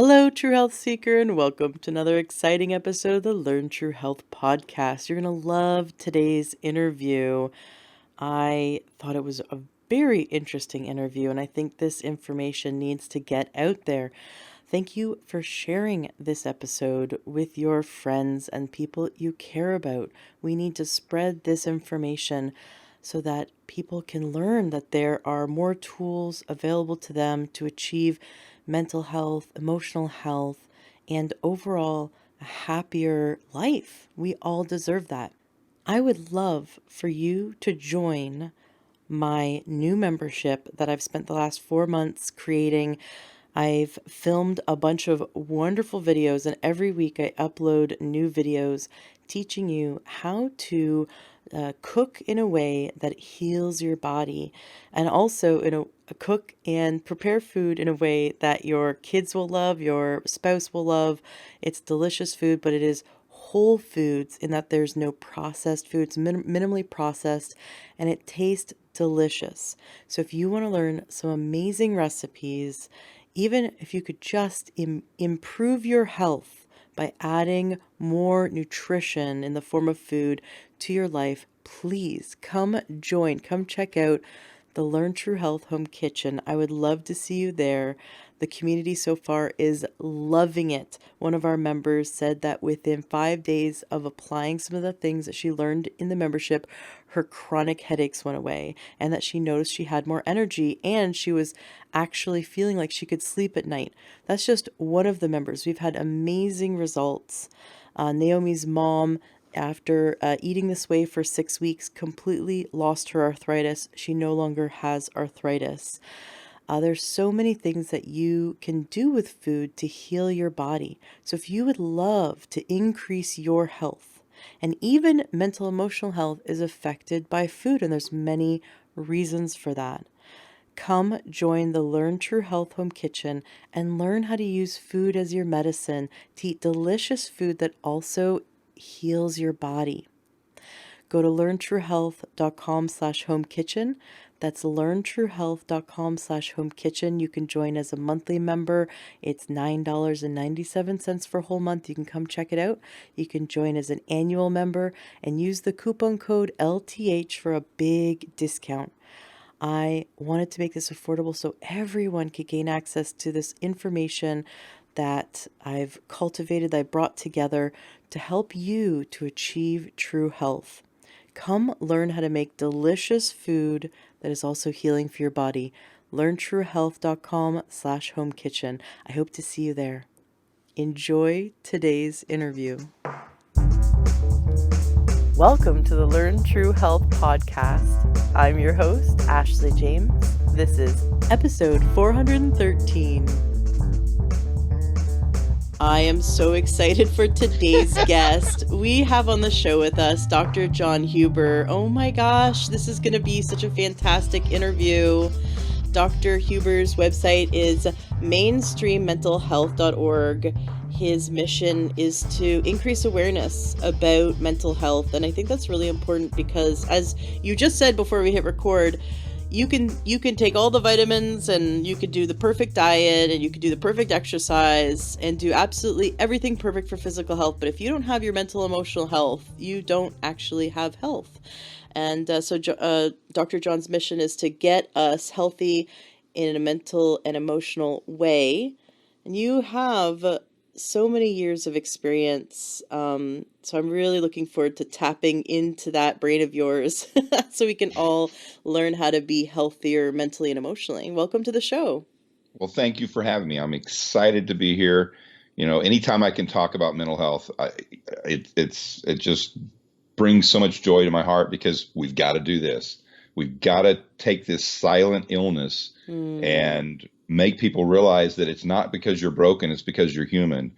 Hello, True Health Seeker, and welcome to another exciting episode of the Learn True Health podcast. You're going to love today's interview. I thought it was a very interesting interview, and I think this information needs to get out there. Thank you for sharing this episode with your friends and people you care about. We need to spread this information so that people can learn that there are more tools available to them to achieve mental health, emotional health, and overall a happier life. We all deserve that. I would love for you to join my new membership that I've spent the last 4 months creating. I've filmed a bunch of wonderful videos, and every week I upload new videos teaching you how to cook in a way that heals your body, and also cook and prepare food in a way that your kids will love, your spouse will love. It's delicious food, but it is whole foods in that there's no processed foods, minimally processed, and it tastes delicious. So if you want to learn some amazing recipes, even if you could just improve your health by adding more nutrition in the form of food to your life, please come check out the Learn True Health Home Kitchen. I would love to see you there. The community so far is loving it. One of our members said that within 5 days of applying some of the things that she learned in the membership, her chronic headaches went away, and that she noticed she had more energy and she was actually feeling like she could sleep at night. That's just one of the members. We've had amazing results. Naomi's mom, after eating this way for 6 weeks, completely lost her arthritis. She no longer has arthritis. There's so many things that you can do with food to heal your body. So if you would love to increase your health, and even mental emotional health is affected by food, and there's many reasons for that. Come join the Learn True Health Home Kitchen and learn how to use food as your medicine to eat delicious food that also heals your body. Go to learntruehealth.com/home kitchen. That's learntruehealth.com/home kitchen. You can join as a monthly member. It's $9.97 for a whole month. You can come check it out. You can join as an annual member and use the coupon code LTH for a big discount. I wanted to make this affordable so everyone could gain access to this information that I've cultivated, that I brought together to help you to achieve true health. Come learn how to make delicious food that is also healing for your body. LearnTrueHealth.com/home kitchen. I hope to see you there. Enjoy today's interview. Welcome to the Learn True Health podcast. I'm your host, Ashley James. This is episode 413. I am so excited for today's guest. We have on the show with us Dr. John Huber. Oh my gosh, this is going to be such a fantastic interview. Dr. Huber's website is mainstreammentalhealth.org. His mission is to increase awareness about mental health. And I think that's really important because, as you just said before we hit record, you can take all the vitamins and you could do the perfect diet and you could do the perfect exercise and do absolutely everything perfect for physical health. But if you don't have your mental, emotional health, you don't actually have health. And so Dr. John's mission is to get us healthy in a mental and emotional way. And you have so many years of experience. So I'm really looking forward to tapping into that brain of yours so we can all learn how to be healthier mentally and emotionally. Welcome to the show. Well, thank you for having me. I'm excited to be here. You know, anytime I can talk about mental health, it just brings so much joy to my heart because we've got to do this. We've got to take this silent illness and make people realize that it's not because you're broken, it's because you're human,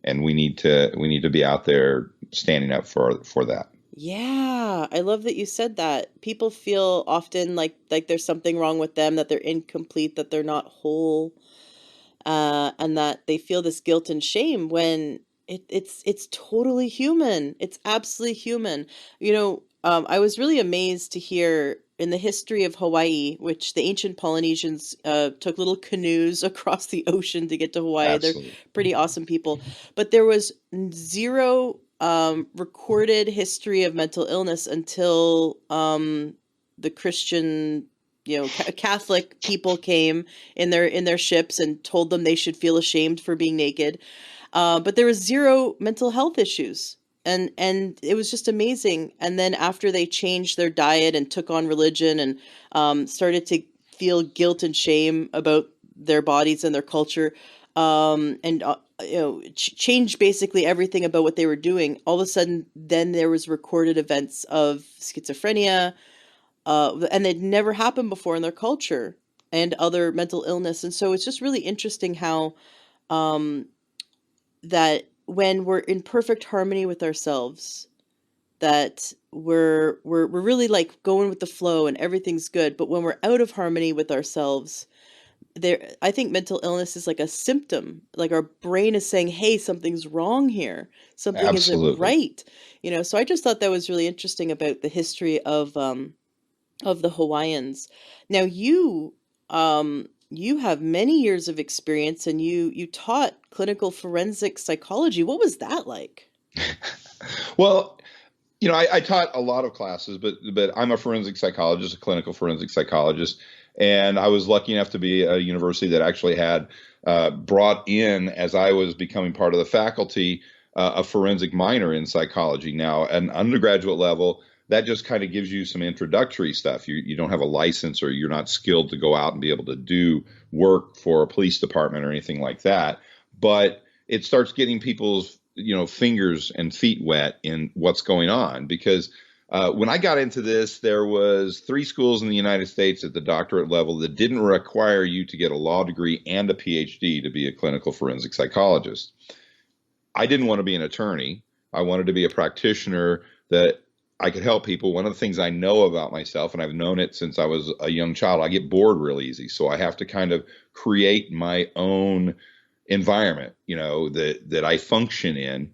and we need to be out there standing up for that. Yeah, I love that you said that. People feel often like there's something wrong with them, that they're incomplete, that they're not whole, and that they feel this guilt and shame when it's totally human. It's absolutely human. I was really amazed to hear in the history of Hawaii, which the ancient Polynesians took little canoes across the ocean to get to Hawaii. They're Absolutely. pretty awesome people. But there was zero recorded history of mental illness until the Christian, Catholic people came in their ships and told them they should feel ashamed for being naked. But there was zero mental health issues. And it was just amazing. And then after they changed their diet and took on religion and started to feel guilt and shame about their bodies and their culture, and changed basically everything about what they were doing. All of a sudden, then there was recorded events of schizophrenia, and it never happened before in their culture, and other mental illness. And so it's just really interesting how um, that when we're in perfect harmony with ourselves, that we're really like going with the flow and everything's good. But when we're out of harmony with ourselves, there, I think mental illness is like a symptom. Like our brain is saying, "Hey, something's wrong here. Something isn't Absolutely. right." So I just thought that was really interesting about the history of the Hawaiians. Now you have many years of experience, and you taught clinical forensic psychology. What was that like? Well, I taught a lot of classes, but I'm a forensic psychologist, a clinical forensic psychologist, and I was lucky enough to be at a university that actually had brought in, as I was becoming part of the faculty, a forensic minor in psychology. Now, at an undergraduate level, that just kind of gives you some introductory stuff. You don't have a license, or you're not skilled to go out and be able to do work for a police department or anything like that. But it starts getting people's fingers and feet wet in what's going on, because when I got into this, there was 3 schools in the United States at the doctorate level that didn't require you to get a law degree and a PhD to be a clinical forensic psychologist. I didn't want to be an attorney. I wanted to be a practitioner that I could help people. One of the things I know about myself, and I've known it since I was a young child, I get bored real easy. So I have to kind of create my own environment, that I function in.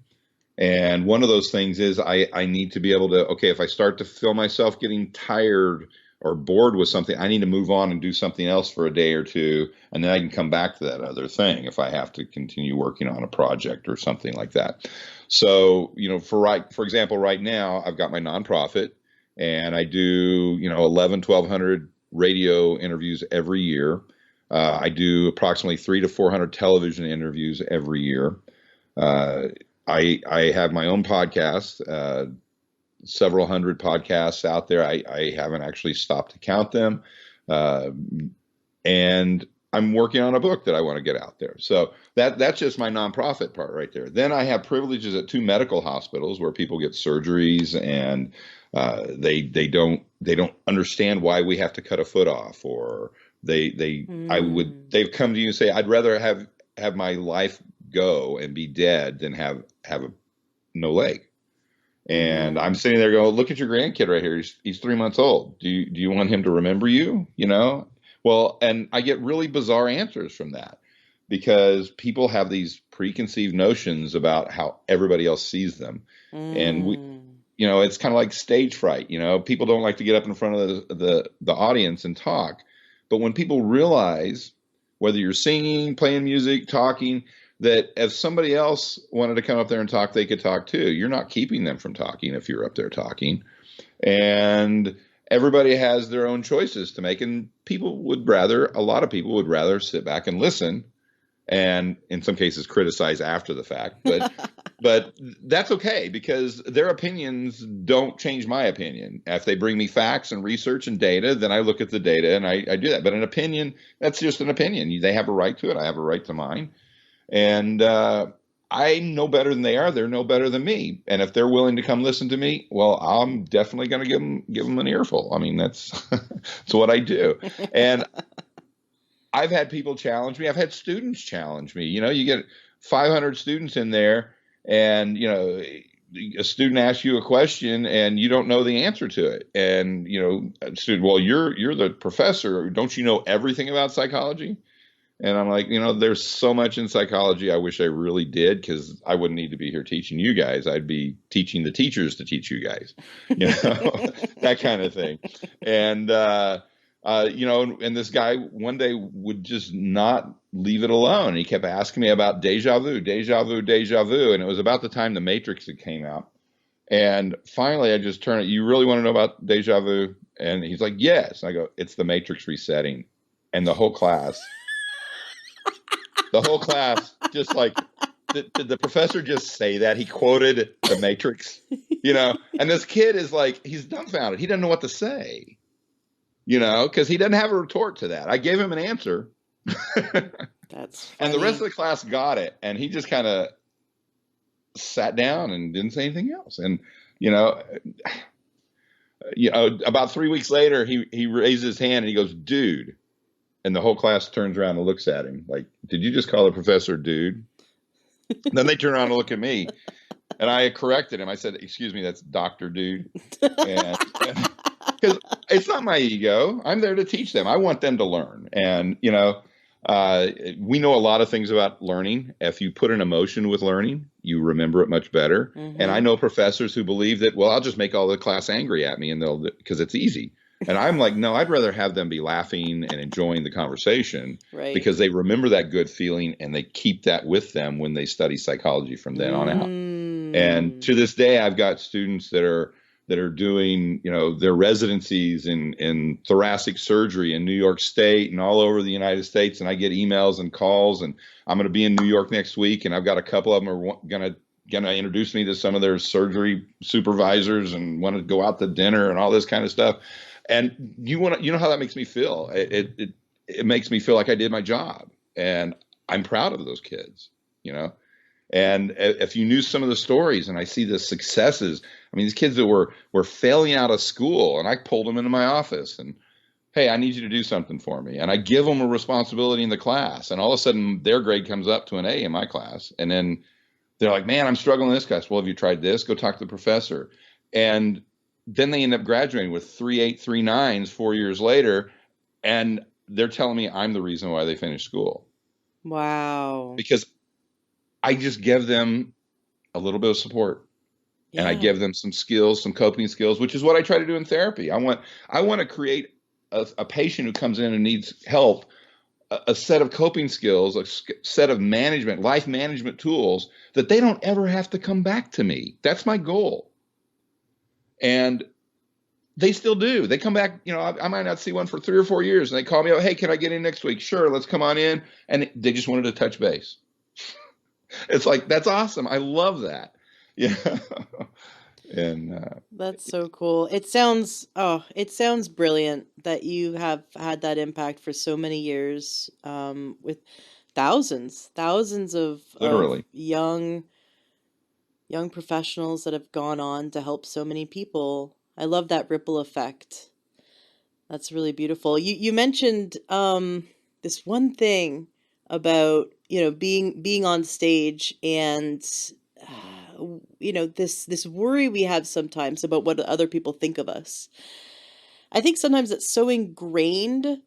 And one of those things is I need to be able to, okay, if I start to feel myself getting tired or bored with something, I need to move on and do something else for a day or two. And then I can come back to that other thing if I have to continue working on a project or something like that. So, for example, right now I've got my nonprofit, and I do, 1,100 radio interviews every year. I do approximately 300 to 400 television interviews every year. Uh, I have my own podcast, several hundred podcasts out there. I haven't actually stopped to count them. Uh, and I'm working on a book that I want to get out there. So that's just my nonprofit part right there. Then I have privileges at 2 medical hospitals where people get surgeries, and they don't understand why we have to cut a foot off, or Hmm. they've come to you and say, I'd rather have my life go and be dead than have no leg. And I'm Mm-hmm. sitting there going, look at your grandkid right here. He's 3 months old. Do you want him to remember you? Well, and I get really bizarre answers from that, because people have these preconceived notions about how everybody else sees them. And Mm. it's kind of like stage fright. People don't like to get up in front of the audience and talk. But when people realize, whether you're singing, playing music, talking, that if somebody else wanted to come up there and talk, they could talk too. You're not keeping them from talking if you're up there talking. And everybody has their own choices to make. And a lot of people would rather sit back and listen, and in some cases criticize after the fact. But that's okay, because their opinions don't change my opinion. If they bring me facts and research and data, then I look at the data and I do that. But an opinion, that's just an opinion. They have a right to it. I have a right to mine. And I know better than they are. They're no better than me. And if they're willing to come listen to me, well, I'm definitely going to give them an earful. I mean, that's that's what I do. And I've had people challenge me. I've had students challenge me. You get 500 students in there, and a student asks you a question and you don't know the answer to it. And a student, well, you're the professor. Don't you know everything about psychology? And I'm like, there's so much in psychology I wish I really did, because I wouldn't need to be here teaching you guys. I'd be teaching the teachers to teach you guys, that kind of thing. And, and this guy one day would just not leave it alone. He kept asking me about deja vu, deja vu, deja vu. And it was about the time The Matrix had came out. And finally, I just turned it, you really want to know about deja vu? And he's like, yes. And I go, it's the Matrix resetting. And the whole class just like, did the professor just say that? He quoted the Matrix, and this kid is like, he's dumbfounded. He doesn't know what to say, because he doesn't have a retort to that. I gave him an answer. That's And the rest funny. of the class got it. And he just kind of sat down and didn't say anything else. And, you know, about 3 weeks later, he raises his hand and he goes, dude. And the whole class turns around and looks at him like, did you just call the professor dude? Then they turn around and look at me, and I corrected him. I said, excuse me, that's Dr. Dude. And because it's not my ego. I'm there to teach them. I want them to learn. And, we know a lot of things about learning. If you put an emotion with learning, you remember it much better. And I Mm-hmm. know professors who believe that, well, I'll just make all the class angry at me and because it's easy. And I'm like, no, I'd rather have them be laughing and enjoying the conversation, Right. because they remember that good feeling and they keep that with them when they study psychology from then on out. And Mm. to this day, I've got students that are doing, their residencies in thoracic surgery in New York State and all over the United States. And I get emails and calls, and I'm going to be in New York next week. And I've got a couple of them are going to introduce me to some of their surgery supervisors and want to go out to dinner and all this kind of stuff. And you know how that makes me feel. It makes me feel like I did my job, and I'm proud of those kids, you know. And if you knew some of the stories, and I see the successes, I mean, these kids that were failing out of school, and I pulled them into my office and, hey, I need you to do something for me. And I give them a responsibility in the class, and all of a sudden their grade comes up to an A in my class. And then they're like, man, I'm struggling in this class. Well, have you tried this? Go talk to the professor. And then they end up graduating with 3.8, 3.9s 4 years later. And they're telling me I'm the reason why they finished school, Wow. because I just give them a little bit of support, and I Yeah. give them some skills, some coping skills, which is what I try to do in therapy. I want to create a patient who comes in and needs help, a set of coping skills, set of life management tools that they don't ever have to come back to me. That's my goal. And they still do. They come back, I might not see one for 3 or 4 years, and they call me up, hey, can I get in next week? Sure, let's come on in. And they just wanted to touch base. It's like, that's awesome. I love that. Yeah. And That's so cool. It sounds brilliant that you have had that impact for so many years, with thousands of literally. young professionals that have gone on to help so many people. I love that ripple effect. That's really beautiful. You mentioned this one thing about, being on stage and this worry we have sometimes about what other people think of us. I think sometimes it's so ingrained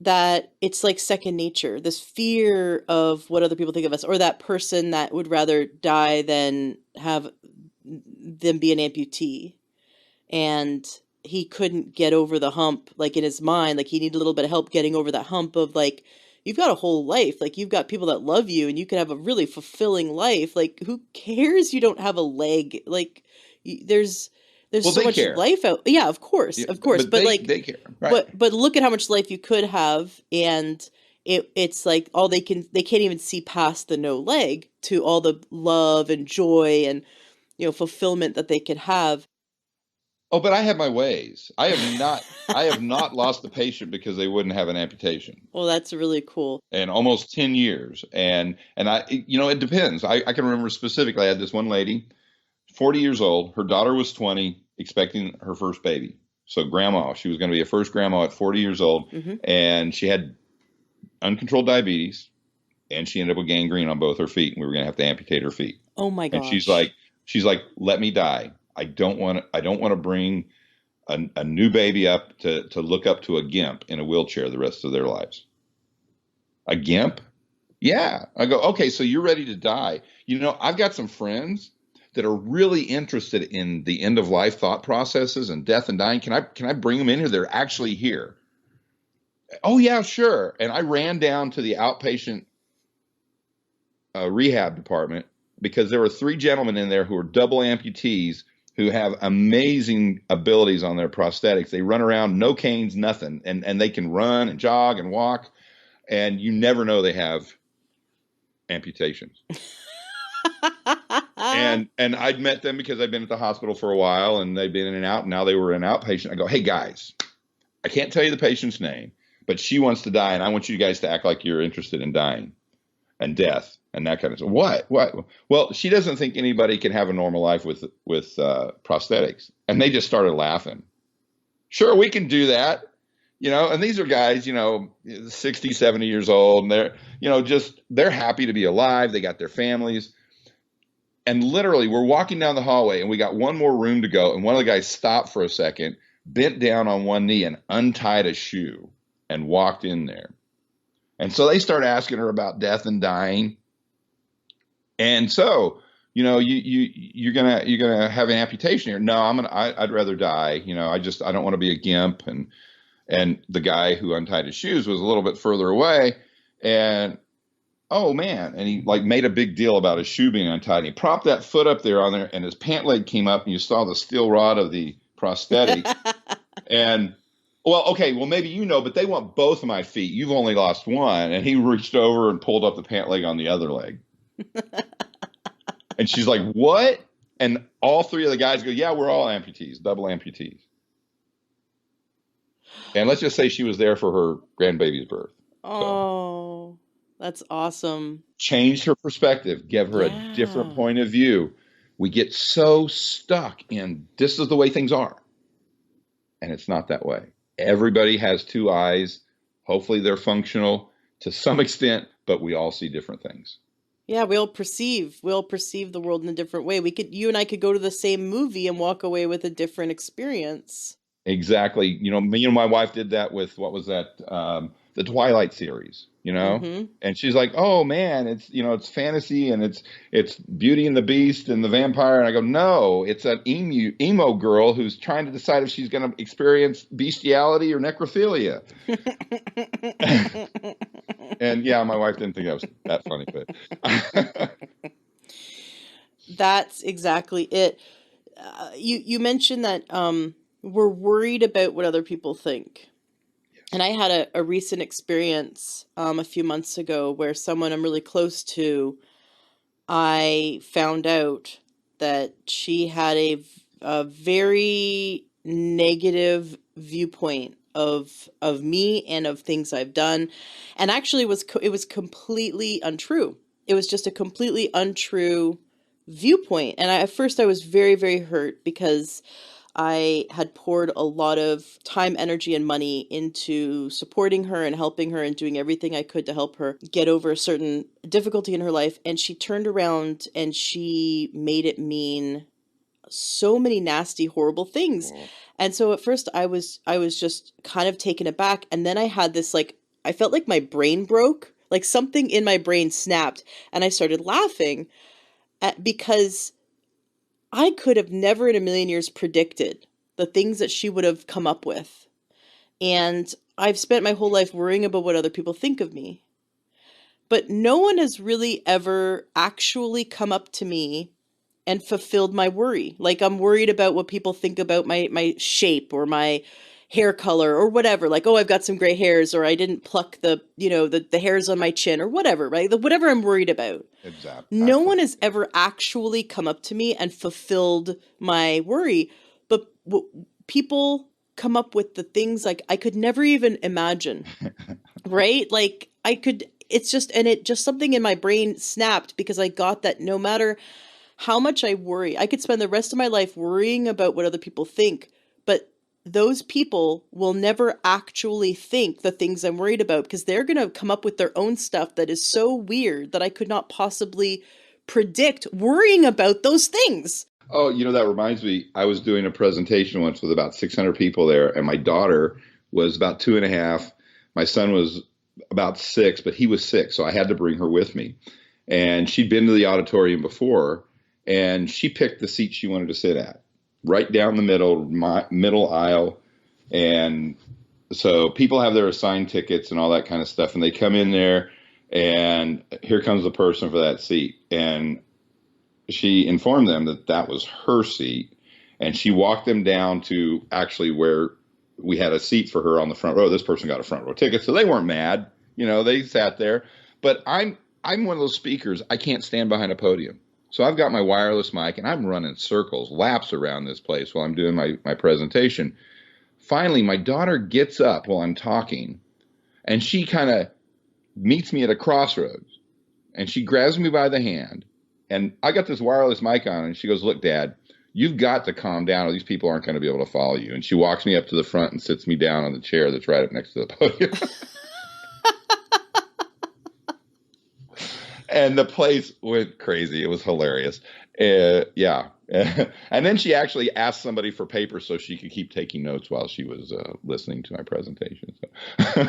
that it's like second nature, this fear of what other people think of us, or that person that would rather die than have them be an amputee. And he couldn't get over the hump, like in his mind, like he needed a little bit of help getting over that hump of like, you've got a whole life, like you've got people that love you and you can have a really fulfilling life. Like who cares you don't have a leg? Like there's Well, so they much care. life out. Yeah, of course, Yeah, of course. but But they like, they care, right? but look at how much life you could have, and it's like all they can't even see past the no leg to all the love and joy and fulfillment that they could have. Oh, but I have my ways. I have not lost a patient because they wouldn't have an amputation Well, that's really cool. in almost 10 years. And it depends. I can remember specifically, I had this one lady, 40 years old, her daughter was 20, expecting her first baby. So grandma, she was going to be a first grandma at 40 years old, Hmm. and she had uncontrolled diabetes, and she ended up with gangrene on both her feet, and we were going to have to amputate her feet. Oh my And she's gosh. like, let me die. I don't want to bring a new baby up to look up to a gimp in a wheelchair the rest of their lives. A GIMP? Yeah. I go, okay, so you're ready to die. I've got some friends that are really interested in the end of life thought processes and death and dying. Can I bring them in here? They're actually here. Oh yeah, sure. And I ran down to the outpatient rehab department because there were three gentlemen in there who are double amputees who have amazing abilities on their prosthetics. They run around, no canes, nothing, and they can run and jog and walk, and you never know they have amputations. And I'd met them because I'd been at the hospital for a while and they'd been in and out, and now they were an outpatient. I go, hey guys, I can't tell you the patient's name, but she wants to die, and I want you guys to act like you're interested in dying and death and that kind of stuff. What? Well, she doesn't think anybody can have a normal life with prosthetics, and they just started laughing. Sure, we can do that. And these are guys, 60, 70 years old, and they're happy to be alive. They got their families. And literally, we're walking down the hallway, and we got one more room to go. And one of the guys stopped for a second, bent down on one knee, and untied a shoe and walked in there. And so they start asking her about death and dying. And so, you're gonna have an amputation here. No, I'd rather die. I don't want to be a GIMP. And the guy who untied his shoes was a little bit further away, and oh man, and he like made a big deal about his shoe being untied. And he propped that foot up there on there, and his pant leg came up, and you saw the steel rod of the prosthetic. And well, okay, well maybe but they want both of my feet. You've only lost one. And he reached over and pulled up the pant leg on the other leg. And she's like, what? And all three of the guys go, yeah, we're all amputees, double amputees. And let's just say she was there for her grandbaby's birth. Oh, that's awesome. Changed her perspective, give her a different point of view. We get so stuck in this is the way things are. And it's not that way. Everybody has two eyes. Hopefully they're functional to some extent, but we all see different things. Yeah, we all perceive the world in a different way. You and I could go to the same movie and walk away with a different experience. Exactly. Me and my wife did that with, what was that? The Twilight series, Mm-hmm. and she's like, oh man, it's fantasy and it's Beauty and the Beast and the vampire. And I go, no, it's an emo girl who's trying to decide if she's going to experience bestiality or necrophilia. And yeah, my wife didn't think that was that funny, but That's exactly it. You mentioned that we're worried about what other people think. And I had a recent experience a few months ago where someone I'm really close to, I found out that she had a very negative viewpoint of me and of things I've done, and actually it was completely untrue. It was just a completely untrue viewpoint, and at first I was very, very hurt because I had poured a lot of time, energy, and money into supporting her and helping her and doing everything I could to help her get over a certain difficulty in her life. And she turned around and she made it mean so many nasty, horrible things. And so at first I was just kind of taken aback. And then I had this, like, I felt like my brain broke, like something in my brain snapped, and I started laughing because I could have never in a million years predicted the things that she would have come up with. And I've spent my whole life worrying about what other people think of me. But no one has really ever actually come up to me and fulfilled my worry. Like, I'm worried about what people think about my shape or my hair color or whatever. Like, oh, I've got some gray hairs, or I didn't pluck the hairs on my chin or whatever, right? Whatever I'm worried about. Exactly. No one has ever actually come up to me and fulfilled my worry. But people come up with the things like I could never even imagine, right? Like it's just something in my brain snapped because I got that no matter how much I worry, I could spend the rest of my life worrying about what other people think, but those people will never actually think the things I'm worried about because they're going to come up with their own stuff that is so weird that I could not possibly predict worrying about those things. Oh, that reminds me, I was doing a presentation once with about 600 people there, and my daughter was about 2.5. My son was about 6, but he was sick, so I had to bring her with me. And she'd been to the auditorium before, and she picked the seat she wanted to sit at, right down the middle, my middle aisle. And so people have their assigned tickets and all that kind of stuff, and they come in there, and here comes the person for that seat. And she informed them that that was her seat, and she walked them down to actually where we had a seat for her on the front row. This person got a front row ticket, so they weren't mad. They sat there. But I'm one of those speakers. I can't stand behind a podium. So I've got my wireless mic and I'm running circles, laps around this place while I'm doing my presentation. Finally, my daughter gets up while I'm talking, and she kind of meets me at a crossroads, and she grabs me by the hand, and I got this wireless mic on, and she goes, "Look, Dad, you've got to calm down or these people aren't going to be able to follow you." And she walks me up to the front and sits me down on the chair that's right up next to the podium. And the place went crazy. It was hilarious. Yeah. And then she actually asked somebody for paper so she could keep taking notes while she was listening to my presentation. So.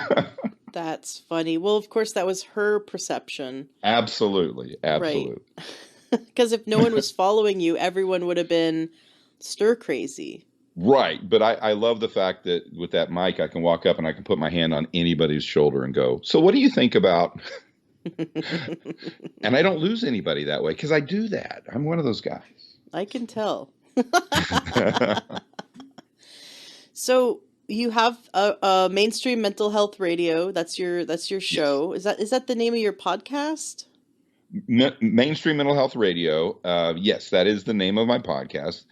That's funny. Well, of course, that was her perception. Absolutely. Absolutely. Right. Because if no one was following you, everyone would have been stir crazy. Right. But I love the fact that with that mic, I can walk up and I can put my hand on anybody's shoulder and go, "So what do you think about?" And I don't lose anybody that way because I do that. I'm one of those guys. I can tell. So you have a mainstream mental health radio. That's your show. Yes. Is that the name of your podcast? Mainstream Mental Health Radio. Yes, that is the name of my podcast.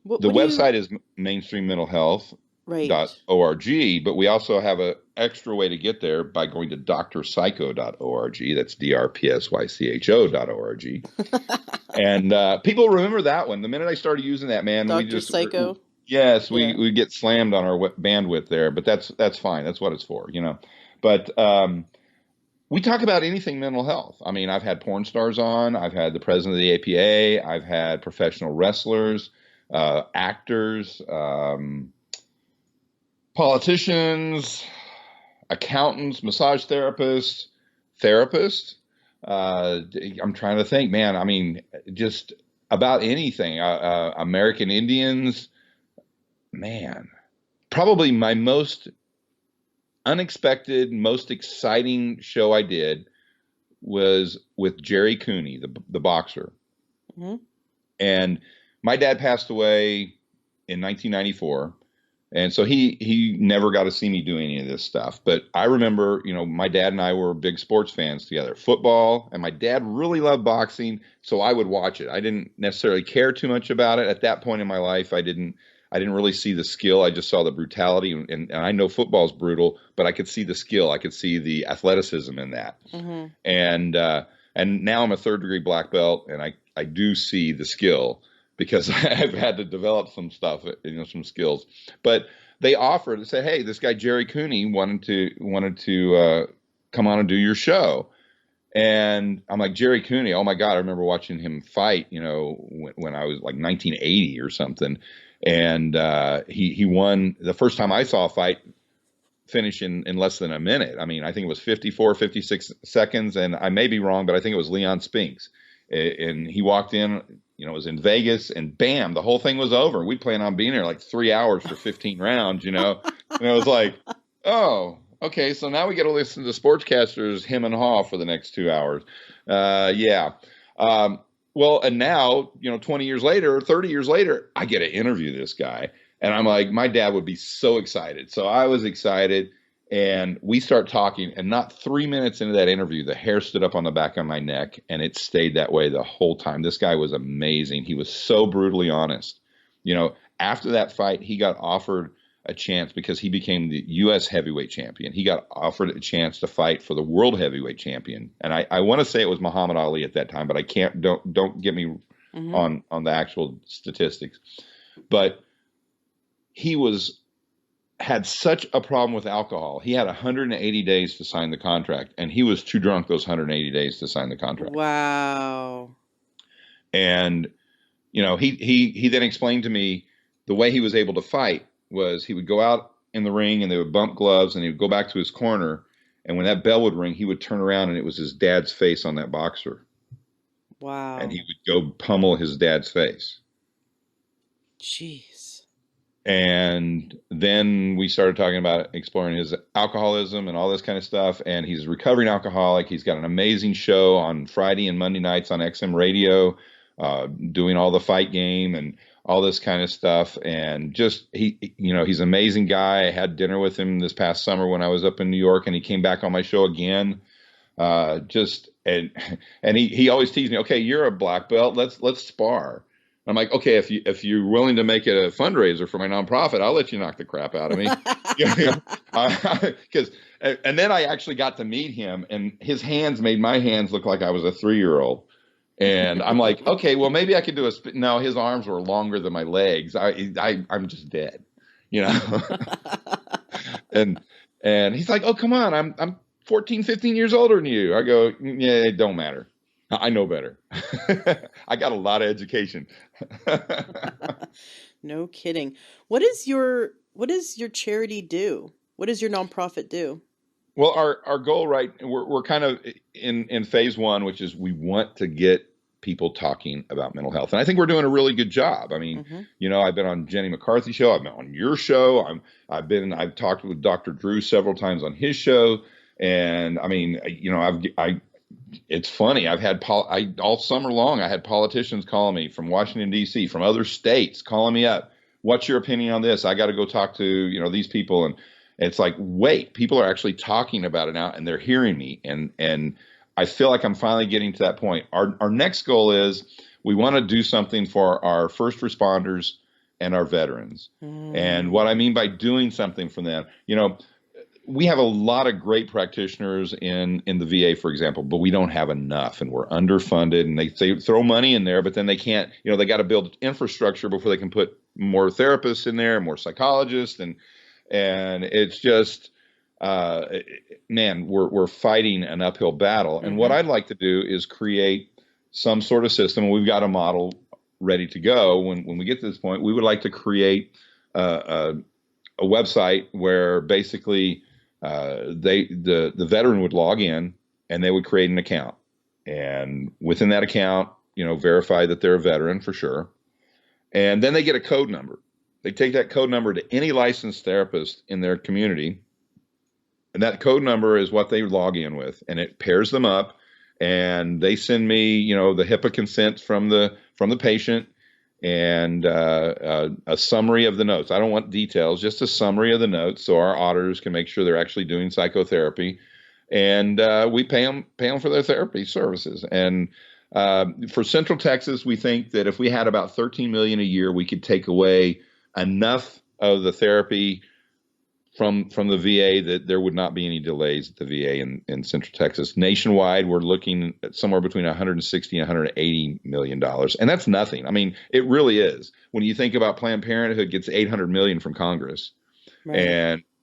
The What do you? website is Right. mainstreammentalhealth.org, but we also have an extra way to get there by going to drpsycho.org. That's drpsycho.org. And people remember that one. The minute I started using that, man, Dr. Psycho. yes, Yeah. we get slammed on our bandwidth there, but that's fine. That's what it's for. But we talk about anything mental health. I mean, I've had porn stars on. I've had the president of the APA. I've had professional wrestlers, actors, politicians, accountants, massage therapists. I'm trying to think, man. I mean, just about anything. American Indians, man. Probably my most unexpected, most exciting show I did was with Jerry Cooney, the boxer. Mm-hmm. And my dad passed away in 1994. And so he never got to see me do any of this stuff. But I remember, my dad and I were big sports fans together, football, and my dad really loved boxing. So I would watch it. I didn't necessarily care too much about it at that point in my life. I didn't really see the skill. I just saw the brutality, and I know football's brutal, but I could see the skill. I could see the athleticism in that. Mm-hmm. And now I'm a third-degree black belt, and I do see the skill because I've had to develop some stuff, some skills. But they offered to say, "Hey, this guy Jerry Cooney wanted to come on and do your show." And I'm like, "Jerry Cooney, oh my God!" I remember watching him fight, when I was like 1980 or something. And he won the first time I saw a fight finish in less than a minute. I mean, I think it was 54, 56 seconds, and I may be wrong, but I think it was Leon Spinks. And he walked in, it was in Vegas, and bam, the whole thing was over. We planned on being there like 3 hours for 15 rounds, and it was like, oh, okay, so now we got to listen to sportscasters him and haw for the next 2 hours. Yeah. Well, and now, 20 years later, 30 years later, I get to interview this guy. And I'm like, my dad would be so excited. So I was excited, and we start talking, and not 3 minutes into that interview, the hair stood up on the back of my neck, and it stayed that way the whole time. This guy was amazing. He was so brutally honest. After that fight, he got offered a chance because he became the U.S. heavyweight champion. He got offered a chance to fight for the world heavyweight champion. And I want to say it was Muhammad Ali at that time, but I can't, don't get me Mm-hmm. on the actual statistics. But he had such a problem with alcohol. He had 180 days to sign the contract, and he was too drunk those 180 days to sign the contract. Wow. And, he then explained to me the way he was able to fight was he would go out in the ring and they would bump gloves, and he would go back to his corner And when that bell would ring, he would turn around and it was his dad's face on that boxer. And he Wow. would go pummel his dad's face. Jeez. And then we started talking about exploring his alcoholism and all this kind of stuff. And he's a recovering alcoholic. He's got an amazing show on Friday and Monday nights on XM radio, doing all the fight game and all this kind of stuff. And just he's an amazing guy. I had dinner with him this past summer when I was up in New York, and he came back on my show again. Just and he always teased me, okay, you're a black belt. Let's spar. I'm like, okay, if you're willing to make it a fundraiser for my nonprofit, I'll let you knock the crap out of me. Because and then I actually got to meet him, and his hands made my hands look like I was a 3-year-old. And I'm like, okay, well, maybe I could do no, his arms were longer than my legs. I'm just dead, you know. and he's like, oh, come on, I'm 14, 15 years older than you. I go, yeah, it don't matter. I know better. I got a lot of education. No kidding. What does your charity do? What does your nonprofit do? Well, our goal, right? We're kind of in phase one, which is we want to get people talking about mental health, and I think we're doing a really good job. I mean, Mm-hmm. I've been on Jenny McCarthy's show, I've been on your show, I've talked with Dr. Drew several times on his show, and I mean, it's funny. I've had all summer long. I had politicians calling me from Washington D.C., from other states, calling me up. What's your opinion on this? I got to go talk to these people, and it's like, wait, people are actually talking about it now, and they're hearing me, and I feel like I'm finally getting to that point. Our next goal is we want to do something for our first responders and our veterans, and what Mm. I mean by doing something for them, we have a lot of great practitioners in the VA, for example, but we don't have enough, and we're underfunded. And they throw money in there, but then they can't. They got to build infrastructure before they can put more therapists in there, more psychologists, and it's just, man, we're fighting an uphill battle. And what Mm-hmm. I'd like to do is create some sort of system. And we've got a model ready to go. When we get to this point, we would like to create a website where basically the veteran would log in and they would create an account, and within that account, verify that they're a veteran for sure, and then they get a code number. They take that code number to any licensed therapist in their community, and that code number is what they log in with, and it pairs them up, and they send me the HIPAA consent from the patient, and a summary of the notes. I don't want details, just a summary of the notes, so our auditors can make sure they're actually doing psychotherapy, and we pay them for their therapy services. And for Central Texas, we think that if we had about 13 million a year, we could take away enough of the therapy from the VA that there would not be any delays at the VA in Central Texas. Nationwide, we're looking at somewhere between 160 and 180 million dollars, and that's nothing. I mean, it really is. When you think about Planned Parenthood gets 800 million from Congress, Right.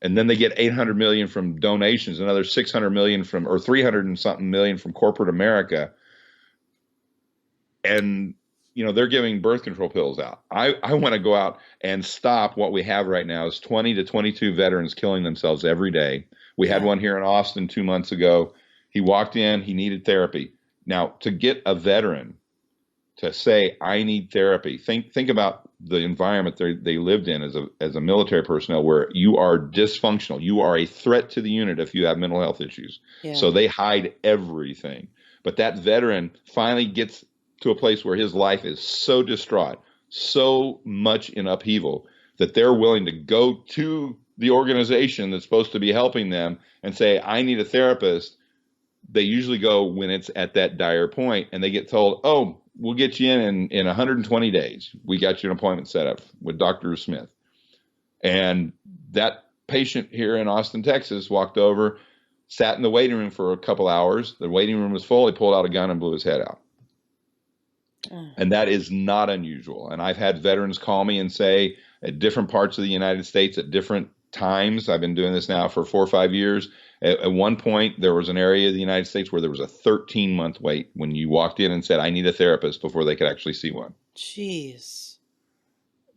and then they get 800 million from donations, another 600 million from, or 300 and something million from corporate America, and they're giving birth control pills out. I want to go out and stop what we have right now is 20 to 22 veterans killing themselves every day. We had Yeah. one here in Austin 2 months ago. He walked in, he needed therapy. Now, to get a veteran to say, I need therapy, think about the environment they lived in as a military personnel, where you are dysfunctional. You are a threat to the unit if you have mental health issues. Yeah. So they hide everything. But that veteran finally gets to a place where his life is so distraught, so much in upheaval, that they're willing to go to the organization that's supposed to be helping them and say, I need a therapist. They usually go when it's at that dire point, and they get told, oh, we'll get you in 120 days. We got you an appointment set up with Dr. Smith. And that patient here in Austin, Texas, walked over, sat in the waiting room for a couple hours. The waiting room was full. He pulled out a gun and blew his head out. Oh. And that is not unusual. And I've had veterans call me and say, at different parts of the United States at different times, I've been doing this now for 4 or 5 years. At one point, there was an area of the United States where there was a 13-month wait when you walked in and said, I need a therapist, before they could actually see one. Jeez.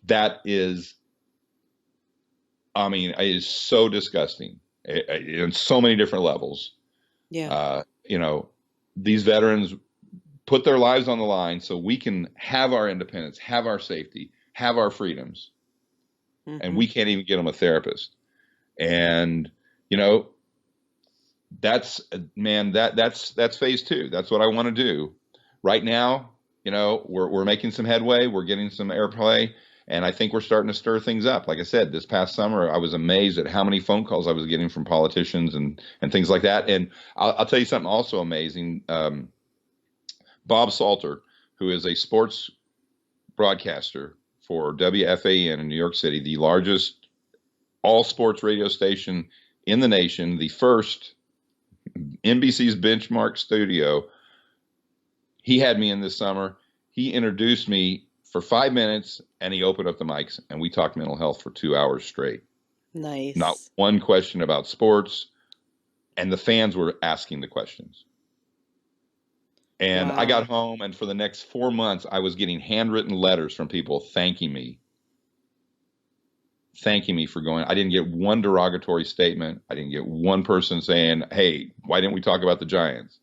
That is, I mean, it is so disgusting. in so many different levels. Yeah. You know, these veterans put their lives on the line so we can have our independence, have our safety, have our freedoms, and Hmm. we can't even get them a therapist. And you know, that's man, that's phase two. That's what I want to do. Right now, you know, we're making some headway. We're getting some airplay, and I think we're starting to stir things up. Like I said, this past summer, I was amazed at how many phone calls I was getting from politicians and things like that. And I'll tell you something also amazing. Bob Salter, who is a sports broadcaster for WFAN in New York City, the largest all sports radio station in the nation, the first NBC's benchmark studio. He had me in this summer. He introduced me for 5 minutes and he opened up the mics and we talked mental health for 2 hours straight. Not Nice. one question about sports. And the fans were asking the questions. And I got Wow. home, and for the next 4 months, I was getting handwritten letters from people thanking me for going. I didn't get one derogatory statement. I didn't get one person saying, "Hey, why didn't we talk about the Giants?"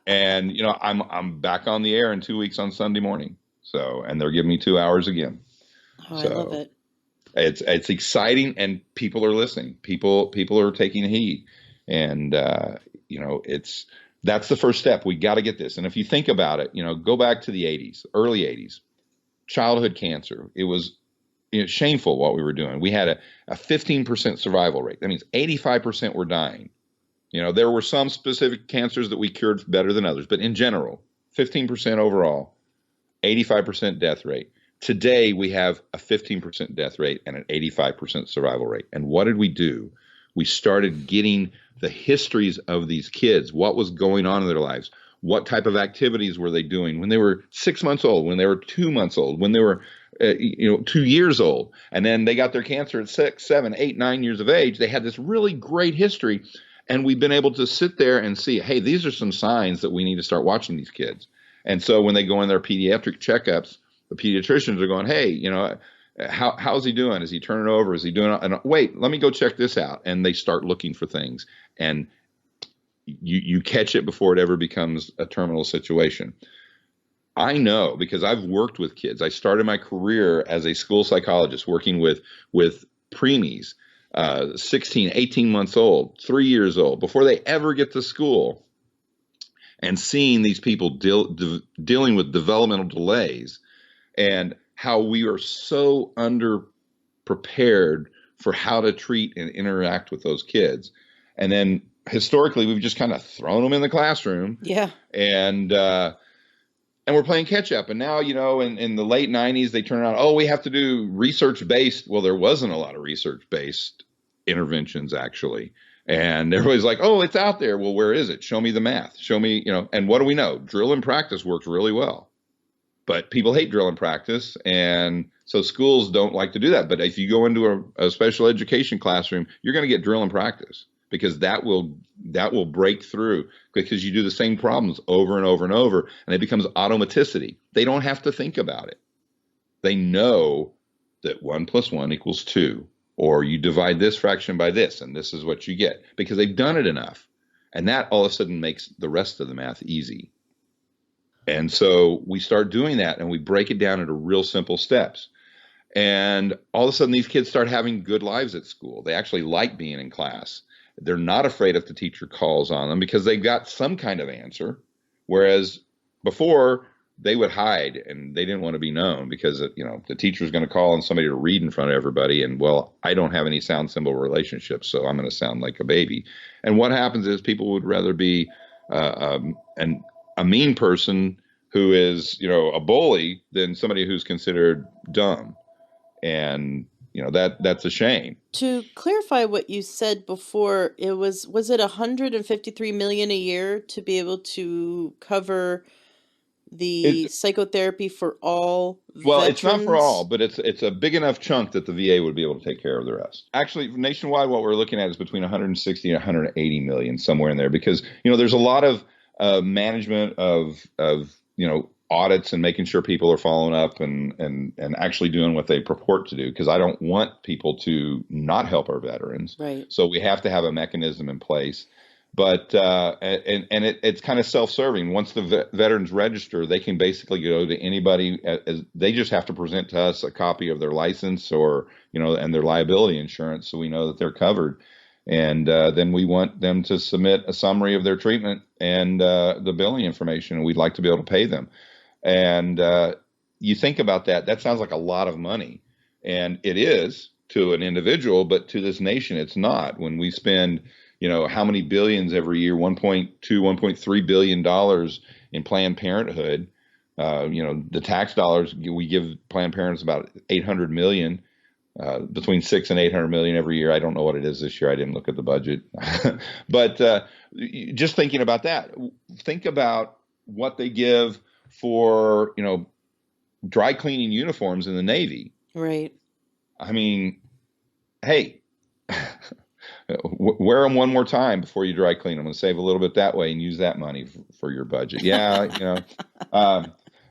And you know, I'm back on the air in 2 weeks on Sunday morning. So, and they're giving me 2 hours again. Oh, I love So it. it's exciting, and people are listening. People are taking heed, and you know, that's the first step. We got to get this. And if you think about it, you know, go back to the '80s, early '80s, childhood cancer. It was, you know, shameful what we were doing. We had a 15% survival rate. That means 85% were dying. You know, there were some specific cancers that we cured better than others, but in general, 15% overall, 85% death rate. Today, we have a 15% death rate and an 85% survival rate. And what did we do? We started getting the histories of these kids, what was going on in their lives, what type of activities were they doing when they were 6 months old, when they were 2 months old, when they were 2 years old, and then they got their cancer at 6, 7, 8, 9 years of age. They had this really great history, and we've been able to sit there and see, hey, these are some signs that we need to start watching these kids. And so when they go in their pediatric checkups, the pediatricians are going, hey, you know, how's he doing? Is he turning over? Is he doing? And wait, let me go check this out. And they start looking for things, and you catch it before it ever becomes a terminal situation. I know because I've worked with kids. I started my career as a school psychologist working with preemies, 16, 18 months old, 3 years old, before they ever get to school, and seeing these people dealing with developmental delays and how we are so underprepared for how to treat and interact with those kids. And then historically, we've just kind of thrown them in the classroom, Yeah. and we're playing catch up. And now, you know, in the late '90s, they turn out, oh, we have to do research based. Well, there wasn't a lot of research based interventions actually. And everybody's like, oh, it's out there. Well, where is it? Show me the math. Show me, you know, and what do we know? Drill and practice works really well. But people hate drill and practice. And so schools don't like to do that. But if you go into a special education classroom, you're going to get drill and practice because that will break through because you do the same problems over and over and over, and it becomes automaticity. They don't have to think about it. They know that 1 + 1 = 2, or you divide this fraction by this, and this is what you get because they've done it enough. And that all of a sudden makes the rest of the math easy. And so we start doing that and we break it down into real simple steps. And all of a sudden, these kids start having good lives at school. They actually like being in class. They're not afraid if the teacher calls on them because they've got some kind of answer. Whereas before, they would hide and they didn't want to be known because, you know, the teacher's going to call on somebody to read in front of everybody. And, well, I don't have any sound symbol relationships, so I'm going to sound like a baby. And what happens is people would rather be an a mean person who is, you know, a bully than somebody who's considered dumb. And, you know, that's a shame. To clarify what you said before, was it 153 million a year to be able to cover the It, psychotherapy for all well, it's not for all, veterans? but it's a big enough chunk that the VA would be able to take care of the rest. Actually, nationwide, what we're looking at is between 160 and 180 million, somewhere in there, because, you know, there's a lot of management of you know, audits and making sure people are following up and actually doing what they purport to do, because I don't want people to not help our veterans. Right. So we have to have a mechanism in place. But it's kind of self-serving. Once the veterans register, they can basically go to anybody. They just have to present to us a copy of their license, or and their liability insurance, so we know that they're covered. And then we want them to submit a summary of their treatment and the billing information, and we'd like to be able to pay them. And you think about that, that sounds like a lot of money. And it is to an individual, but to this nation, it's not. When we spend, how many billions every year, 1.2, $1.3 billion in Planned Parenthood. The tax dollars we give Planned Parenthood about 800 million, between 6 and 800 million every year. I don't know what it is this year. I didn't look at the budget, but just thinking about that, think about what they give for, dry cleaning uniforms in the Navy. Right. I mean, hey, wear them one more time before you dry clean them, and save a little bit that way and use that money for your budget. Yeah,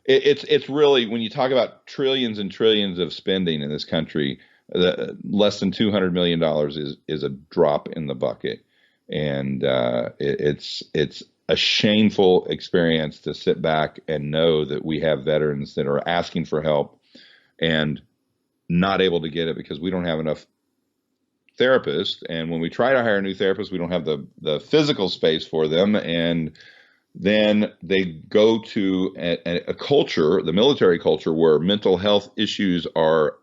it's really, when you talk about trillions and trillions of spending in this country, less than $200 million is a drop in the bucket. And it's a shameful experience to sit back and know that we have veterans that are asking for help and not able to get it because we don't have enough therapists. And when we try to hire new therapists, we don't have the physical space for them. And then they go to a culture, the military culture, where mental health issues are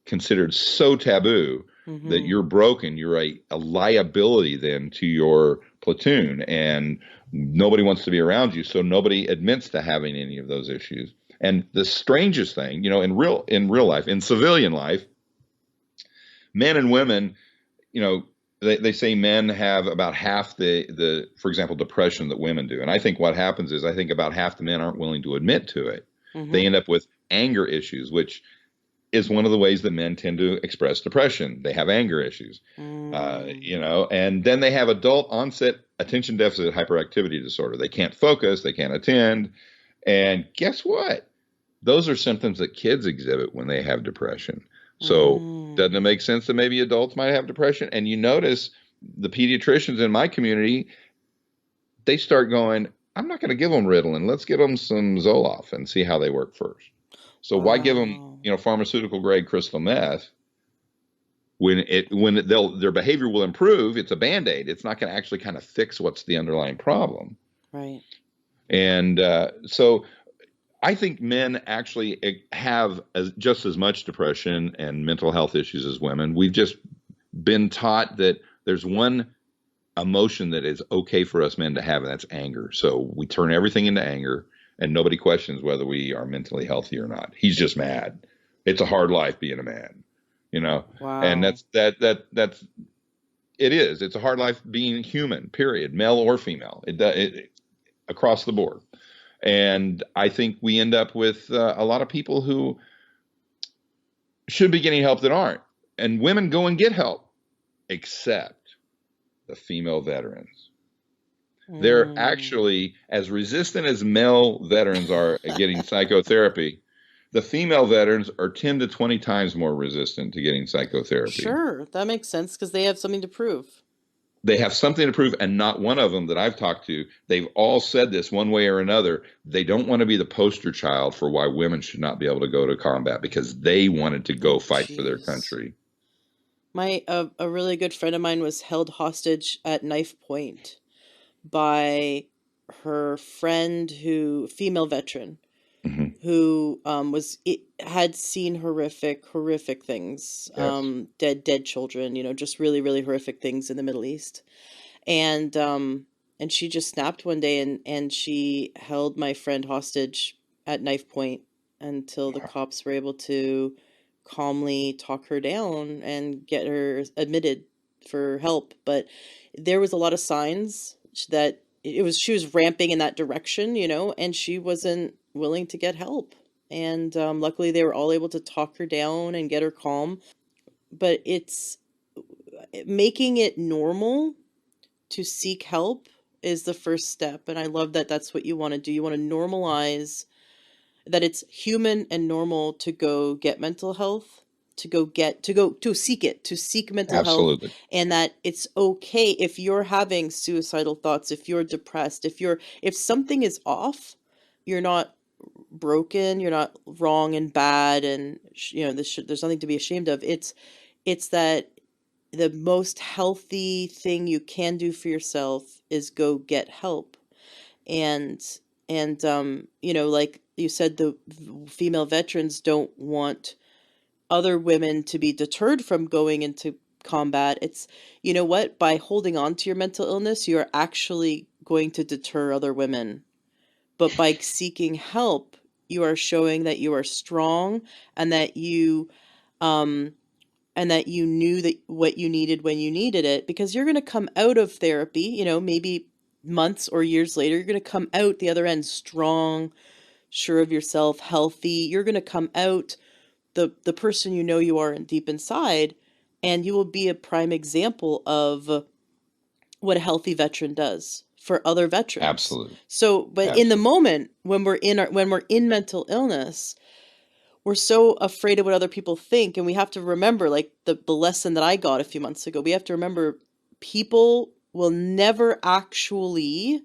considered so taboo that you're broken. You're a liability then to your platoon, and nobody wants to be around you. So nobody admits to having any of those issues. And the strangest thing, in real life, in civilian life, men and women, they say men have about half the, for example, depression that women do. And I think what happens is, I think about half the men aren't willing to admit to it. They end up with anger issues, which is one of the ways that men tend to express depression. They have anger issues, and then they have adult onset attention deficit hyperactivity disorder. They can't focus, they can't attend. And guess what? Those are symptoms that kids exhibit when they have depression. So doesn't it make sense that maybe adults might have depression? And you notice the pediatricians in my community, they start going, I'm not going to give them Ritalin. Let's give them some Zoloft and see how they work first. So why give them, pharmaceutical grade crystal meth when their behavior will improve? It's a Band-Aid. It's not going to actually kind of fix what's the underlying problem. Right. And so I think men actually have just as much depression and mental health issues as women. We've just been taught that there's one emotion that is okay for us men to have, and that's anger. So we turn everything into anger, and nobody questions whether we are mentally healthy or not. He's just mad. It's a hard life being a man, Wow. and that's it is. It's a hard life being human, period, male or female, it across the board. And I think we end up with a lot of people who should be getting help that aren't. And women go and get help, except the female veterans. They're actually as resistant as male veterans are at getting psychotherapy. The female veterans are 10 to 20 times more resistant to getting psychotherapy. Sure, that makes sense because they have something to prove. They have something to prove, and not one of them that I've talked to, they've all said this one way or another. They don't want to be the poster child for why women should not be able to go to combat, because they wanted to go fight for their country. A really good friend of mine was held hostage at knife point by her friend, female veteran, who had seen horrific things, Yes. dead children, just really, really horrific things in the Middle East. And she just snapped one day and she held my friend hostage at knife point until the cops were able to calmly talk her down and get her admitted for help. But there was a lot of signs that she was ramping in that direction, and she wasn't willing to get help. And luckily they were all able to talk her down and get her calm. But it's making it normal to seek help is the first step. And I love that that's what you want to do. You want to normalize that it's human and normal to go get mental health, to seek it, to seek mental health, Absolutely. and that it's okay if you're having suicidal thoughts, if you're depressed, if something is off, you're not broken, you're not wrong and bad, and there's nothing to be ashamed of. It's that the most healthy thing you can do for yourself is go get help. And like you said, the female veterans don't want other women to be deterred from going into combat. It's, you know what, by holding on to your mental illness, you're actually going to deter other women. But by seeking help, you are showing that you are strong, and that um you knew that what you needed when you needed it, because you're going to come out of therapy, maybe months or years later, you're going to come out the other end strong, sure of yourself, healthy. You're going to come out the person you are deep inside, and you will be a prime example of what a healthy veteran does for other veterans. Absolutely. So, but in the Absolutely. moment when we're in mental illness, we're so afraid of what other people think, and we have to remember, like the lesson that I got a few months ago, we have to remember people will never actually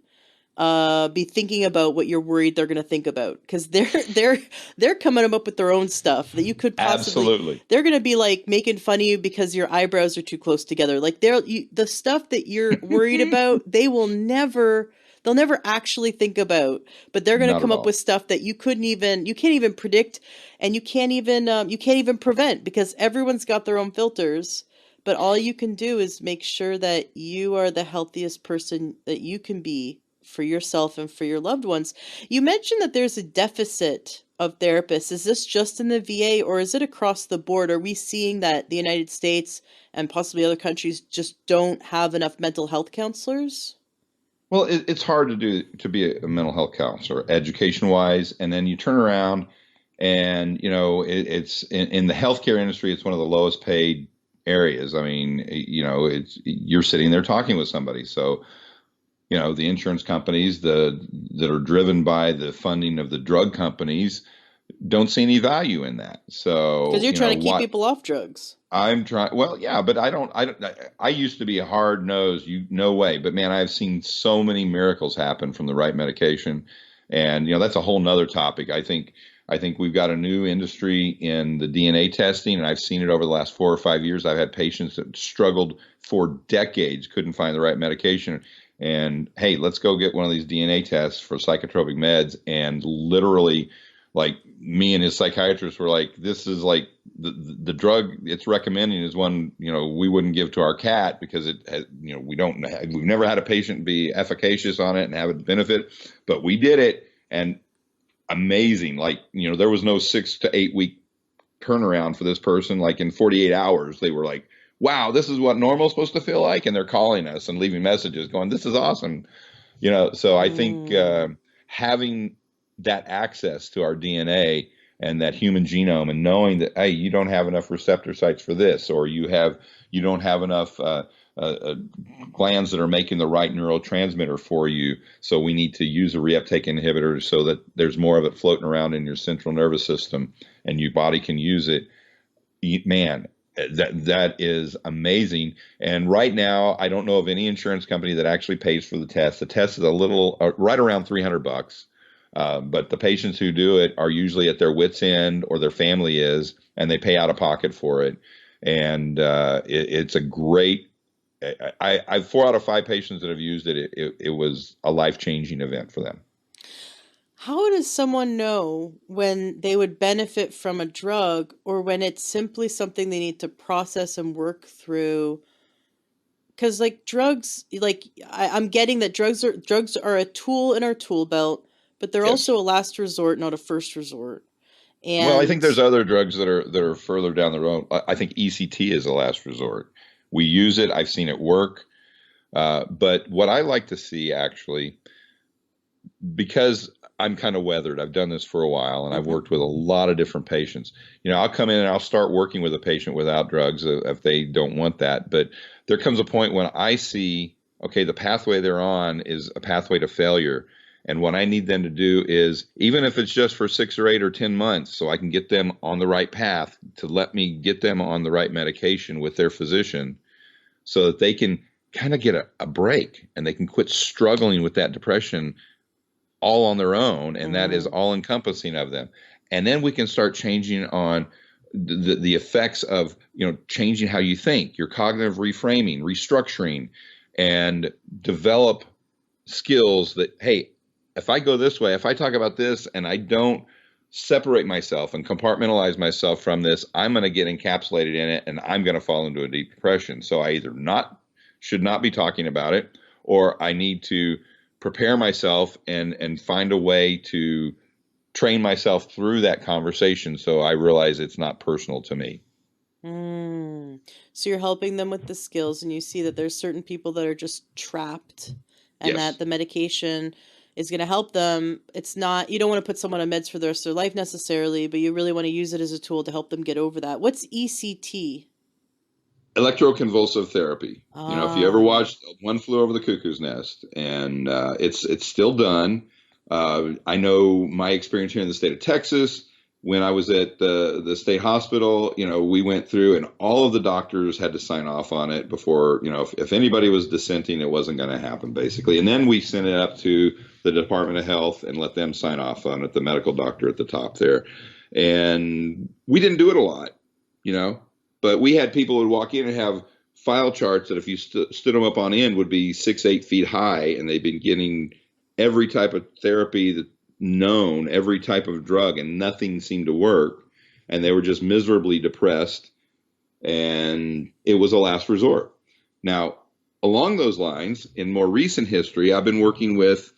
be thinking about what you're worried they're going to think about, because they're coming up with their own stuff that you could possibly, Absolutely. they're going to be like making fun of you because your eyebrows are too close together. Like the stuff that you're worried about, they'll never actually think about, but they're going to Not come at up with all. stuff that you can't even predict, and you can't even prevent, because everyone's got their own filters. But all you can do is make sure that you are the healthiest person that you can be for yourself and for your loved ones. You mentioned that there's a deficit of therapists. Is this just in the VA, or is it across the board? Are we seeing that the United States and possibly other countries just don't have enough mental health counselors? Well, it's hard to be a mental health counselor, education wise, and then you turn around and it's in the healthcare industry. It's one of the lowest paid areas. I mean, it's you're sitting there talking with somebody. So the insurance companies that are driven by the funding of the drug companies don't see any value in that. Because So you're trying to keep what people off drugs. I'm trying. Well, yeah, but I used to be a hard nose. No way. But man, I've seen so many miracles happen from the right medication, and that's a whole nother topic. I think we've got a new industry in the DNA testing, and I've seen it over the last 4 or 5 years. I've had patients that struggled for decades, couldn't find the right medication, and hey, let's go get one of these DNA tests for psychotropic meds, and literally, like me and his psychiatrist were like, this is like the drug it's recommending is one we wouldn't give to our cat because it has, we've never had a patient be efficacious on it and have it benefit, but we did it, and amazing, like there was no 6 to 8 week turnaround for this person. Like in 48 hours they were like, wow, this is what normal is supposed to feel like, and they're calling us and leaving messages going, this is awesome. So I think Mm. having that access to our DNA and that human genome, and knowing that, hey, you don't have enough receptor sites for this, or you don't have enough glands that are making the right neurotransmitter for you, so we need to use a reuptake inhibitor so that there's more of it floating around in your central nervous system and your body can use it. Man, that is amazing. And right now, I don't know of any insurance company that actually pays for the test. The test is a little right around $300. But the patients who do it are usually at their wits' end, or their family is, and they pay out of pocket for it. And it's a great. I've 4 out of 5 patients that have used it. It was a life-changing event for them. How does someone know when they would benefit from a drug, or when it's simply something they need to process and work through? Because like drugs, I'm getting that drugs are a tool in our tool belt, but they're Yes. also a last resort, not a first resort. Well, I think And there's other drugs that are further down the road. I think ECT is a last resort. We use it. I've seen it work. But what I like to see, actually, because I'm kind of weathered, I've done this for a while, and I've mhm. worked with a lot of different patients. I'll come in and I'll start working with a patient without drugs if they don't want that. But there comes a point when I see, okay, the pathway they're on is a pathway to failure. And what I need them to do is, even if it's just for 6 or 8 or 10 months, so I can get them on the right path, to let me get them on the right medication with their physician so that they can kind of get a break and they can quit struggling with that depression all on their own. And that is Mm-hmm. all encompassing of them. And then we can start changing on the effects of, changing how you think, your cognitive reframing, restructuring, and develop skills that, hey, if I go this way, if I talk about this and I don't separate myself and compartmentalize myself from this, I'm going to get encapsulated in it and I'm going to fall into a deep depression. So I either should not be talking about it, or I need to prepare myself and find a way to train myself through that conversation so I realize it's not personal to me. Mm. So you're helping them with the skills, and you see that there's certain people that are just trapped, and that Yes. the medication is going to help them. It's not, you don't want to put someone on meds for the rest of their life necessarily, but you really want to use it as a tool to help them get over that. What's ECT? Electroconvulsive therapy. If you ever Ah, watched One Flew Over the Cuckoo's Nest, and it's still done. I know my experience here in the state of Texas. When I was at the state hospital, we went through, and all of the doctors had to sign off on it before, if anybody was dissenting, it wasn't going to happen, basically. And then we sent it up to the Department of Health and let them sign off on it, the medical doctor at the top there. And we didn't do it a lot, you know. But we had people who would walk in and have file charts that, if you stood them up on end, would be 6, 8 feet high, and they'd been getting every type of therapy that known, every type of drug, and nothing seemed to work. And they were just miserably depressed, and it was a last resort. Now, along those lines, in more recent history, I've been working with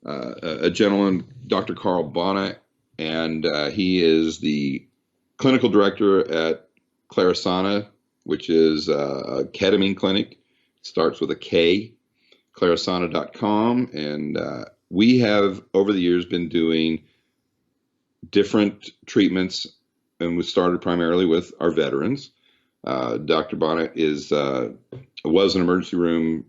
a gentleman, Dr. Carl Bonnet, and he is the clinical director at Clarisana, which is a ketamine clinic. It starts with a K, clarisana.com. And we have, over the years, been doing different treatments, and we started primarily with our veterans. Dr. Bonnet was an emergency room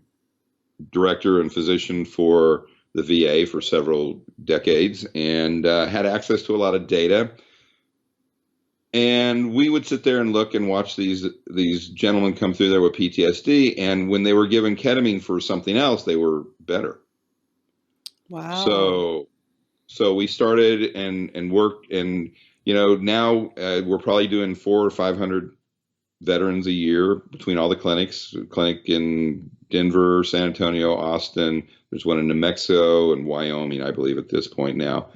director and physician for the VA for several decades, and had access to a lot of data. And we would sit there and look and watch these gentlemen come through there with PTSD, and when they were given ketamine for something else, they were better. wow. So we started and worked, and now we're probably doing 400 or 500 veterans a year between all the clinics. Clinic in Denver, San Antonio, Austin. There's one in New Mexico and Wyoming, I believe, at this point now.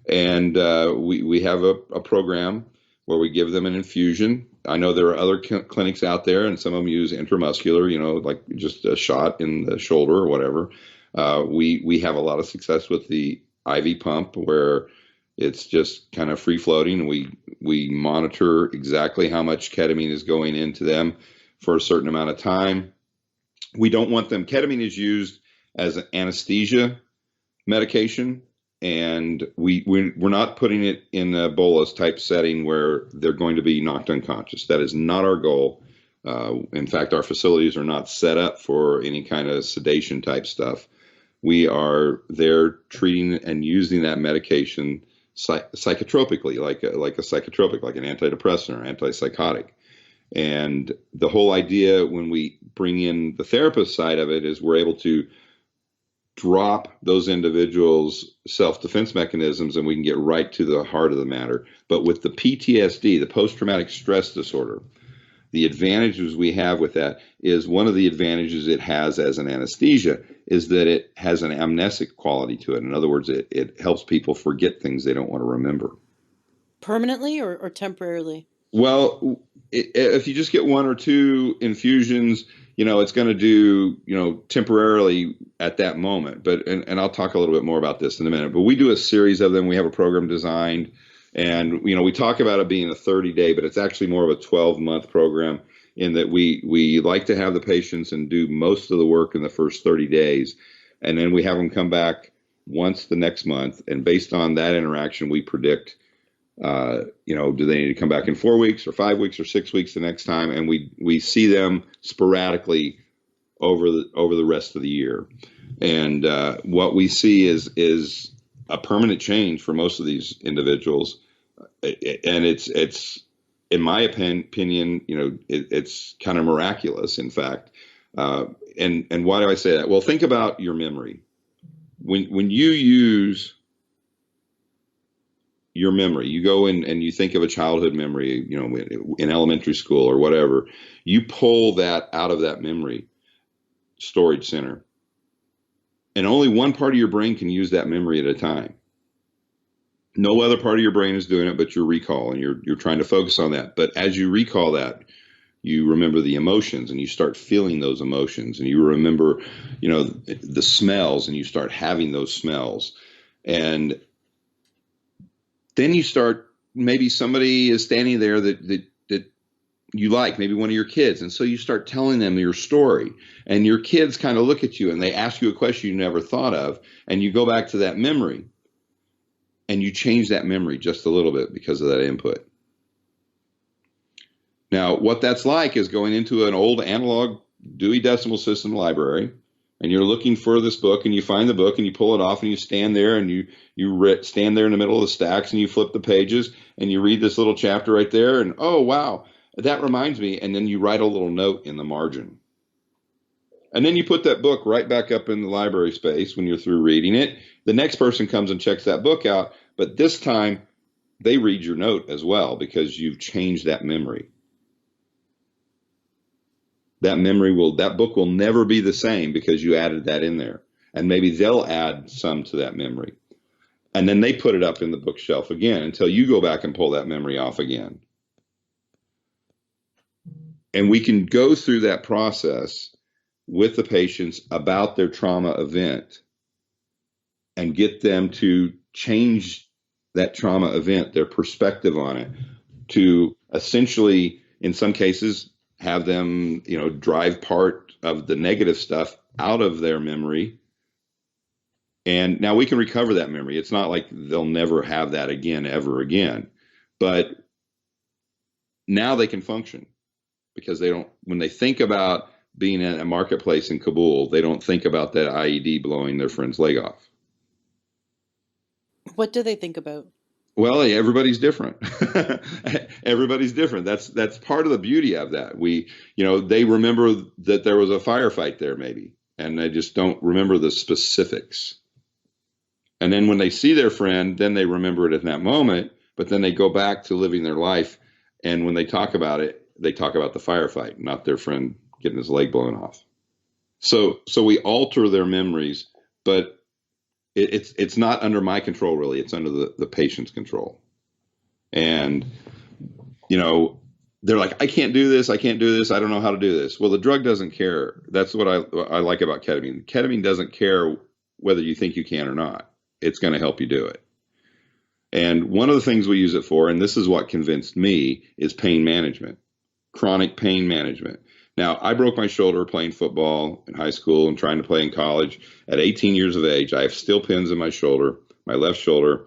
And we have a program where we give them an infusion. I know there are other clinics out there, and some of them use intramuscular, like just a shot in the shoulder or whatever. We have a lot of success with the IV pump, where it's just kind of free floating, and we monitor exactly how much ketamine is going into them for a certain amount of time. We don't want them. Ketamine is used as an anesthesia medication, and we're not putting it in a bolus type setting where they're going to be knocked unconscious. That is not our goal. In fact, our facilities are not set up for any kind of sedation type stuff. We are there treating and using that medication psychotropically, like a psychotropic, like an antidepressant or antipsychotic. And the whole idea, when we bring in the therapist side of it, is we're able to drop those individuals' self-defense mechanisms, and we can get right to the heart of the matter. But with the PTSD, the post-traumatic stress disorder, the advantages we have with that is, one of the advantages it has as an anesthesia is that it has an amnesic quality to it. In other words, it helps people forget things they don't want to remember. Permanently or temporarily? Well, if you just get 1 or 2 infusions, it's going to do, temporarily at that moment. But, and I'll talk a little bit more about this in a minute, but we do a series of them. We have a program designed, and, we talk about it being a 30-day, but it's actually more of a 12-month program, in that we like to have the patients and do most of the work in the first 30 days. And then we have them come back once the next month. And based on that interaction, we predict, do they need to come back in 4 weeks or 5 weeks or 6 weeks the next time? And we see them sporadically over the rest of the year. And what we see is a permanent change for most of these individuals. And it's in my opinion, it's kind of miraculous, in fact. And why do I say that? Well, think about your memory. When you use your memory, you go in and you think of a childhood memory, in elementary school or whatever, you pull that out of that memory storage center, and only one part of your brain can use that memory at a time. No other part of your brain is doing it but your recall, and you're trying to focus on that. But as you recall that, you remember the emotions, and you start feeling those emotions, and you remember, the smells, and you start having those smells. And then you start, maybe somebody is standing there that you like, maybe one of your kids. And so you start telling them your story, and your kids kind of look at you and they ask you a question you never thought of. And you go back to that memory and you change that memory just a little bit because of that input. Now, what that's like is going into an old analog Dewey Decimal System library, and you're looking for this book, and you find the book and you pull it off, and you stand there and you stand there in the middle of the stacks, and you flip the pages and you read this little chapter right there, and oh wow, that reminds me. And then you write a little note in the margin, and then you put that book right back up in the library space. When you're through reading it, the next person comes and checks that book out, but this time they read your note as well, because you've changed that memory. That book will never be the same because you added that in there. And maybe they'll add some to that memory. And then they put it up in the bookshelf again until you go back and pull that memory off again. And we can go through that process with the patients about their trauma event and get them to change that trauma event, their perspective on it, to essentially, in some cases, have them, drive part of the negative stuff out of their memory. And now we can recover that memory. It's not like they'll never have that again, ever again. But now they can function, because when they think about being in a marketplace in Kabul, they don't think about that IED blowing their friend's leg off. What do they think about? Well, everybody's different. Everybody's different. That's part of the beauty of that. They remember that there was a firefight there maybe, and they just don't remember the specifics. And then when they see their friend, then they remember it in that moment, but then they go back to living their life. And when they talk about it, they talk about the firefight, not their friend getting his leg blown off. So we alter their memories, but it's not under my control, really. It's under the patient's control. And, they're like, I can't do this. I can't do this. I don't know how to do this. Well, the drug doesn't care. That's what I like about ketamine. Ketamine doesn't care whether you think you can or not. It's going to help you do it. And one of the things we use it for, and this is what convinced me, is pain management, chronic pain management. Now, I broke my shoulder playing football in high school and trying to play in college. At 18 years of age, I have steel pins in my shoulder, my left shoulder,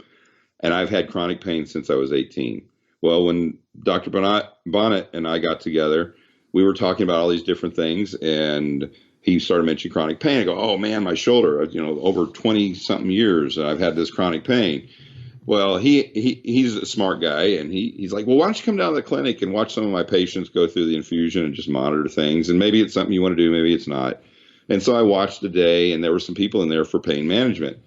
and I've had chronic pain since I was 18. Well, when Dr. Bonnet and I got together, we were talking about all these different things, and he started mentioning chronic pain. I go, oh man, my shoulder, over 20 something years, I've had this chronic pain. Well, he's a smart guy, and he's like, well, why don't you come down to the clinic and watch some of my patients go through the infusion and just monitor things, and maybe it's something you want to do, maybe it's not. And so I watched the day, and there were some people in there for pain management.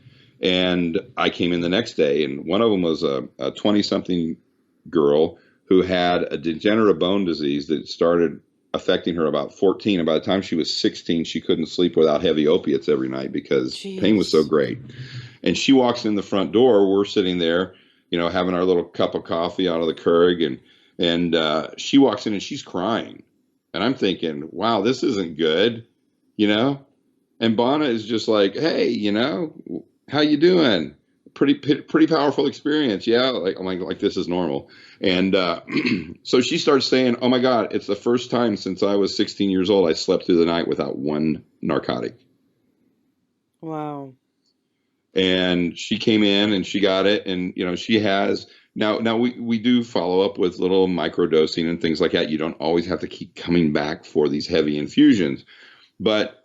And I came in the next day, and one of them was a 20-something girl who had a degenerative bone disease that started affecting her about 14. And by the time she was 16, she couldn't sleep without heavy opiates every night because pain was so great. And she walks in the front door. We're sitting there, having our little cup of coffee out of the Keurig, and she walks in and she's crying. And I'm thinking, wow, this isn't good, And Bonnet is just like, hey, how you doing? Pretty powerful experience. Yeah. I'm like, this is normal. And so she starts saying, oh my God, it's the first time since I was 16 years old I slept through the night without one narcotic. Wow. And she came in and she got it. And, she has now we do follow up with little microdosing and things like that. You don't always have to keep coming back for these heavy infusions, but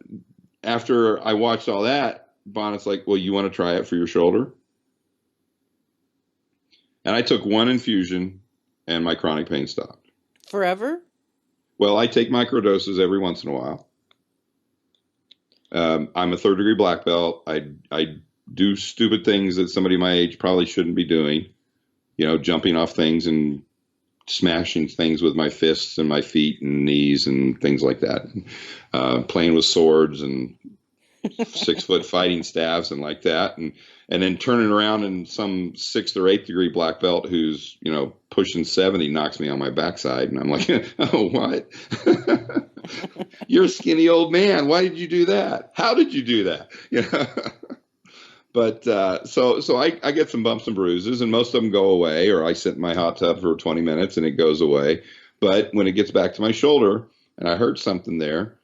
after I watched all that, Bonnet's like, well, you want to try it for your shoulder? And I took one infusion and my chronic pain stopped. Forever? Well, I take microdoses every once in a while. I'm a third degree black belt. I do stupid things that somebody my age probably shouldn't be doing, jumping off things and smashing things with my fists and my feet and knees and things like that. Playing with swords and 6 foot fighting staffs and like that. And then turning around and some sixth or eighth degree black belt who's, pushing 70 knocks me on my backside. And I'm like, oh, what? You're a skinny old man. Why did you do that? How did you do that? But so I get some bumps and bruises, and most of them go away, or I sit in my hot tub for 20 minutes and it goes away. But when it gets back to my shoulder and I hurt something there,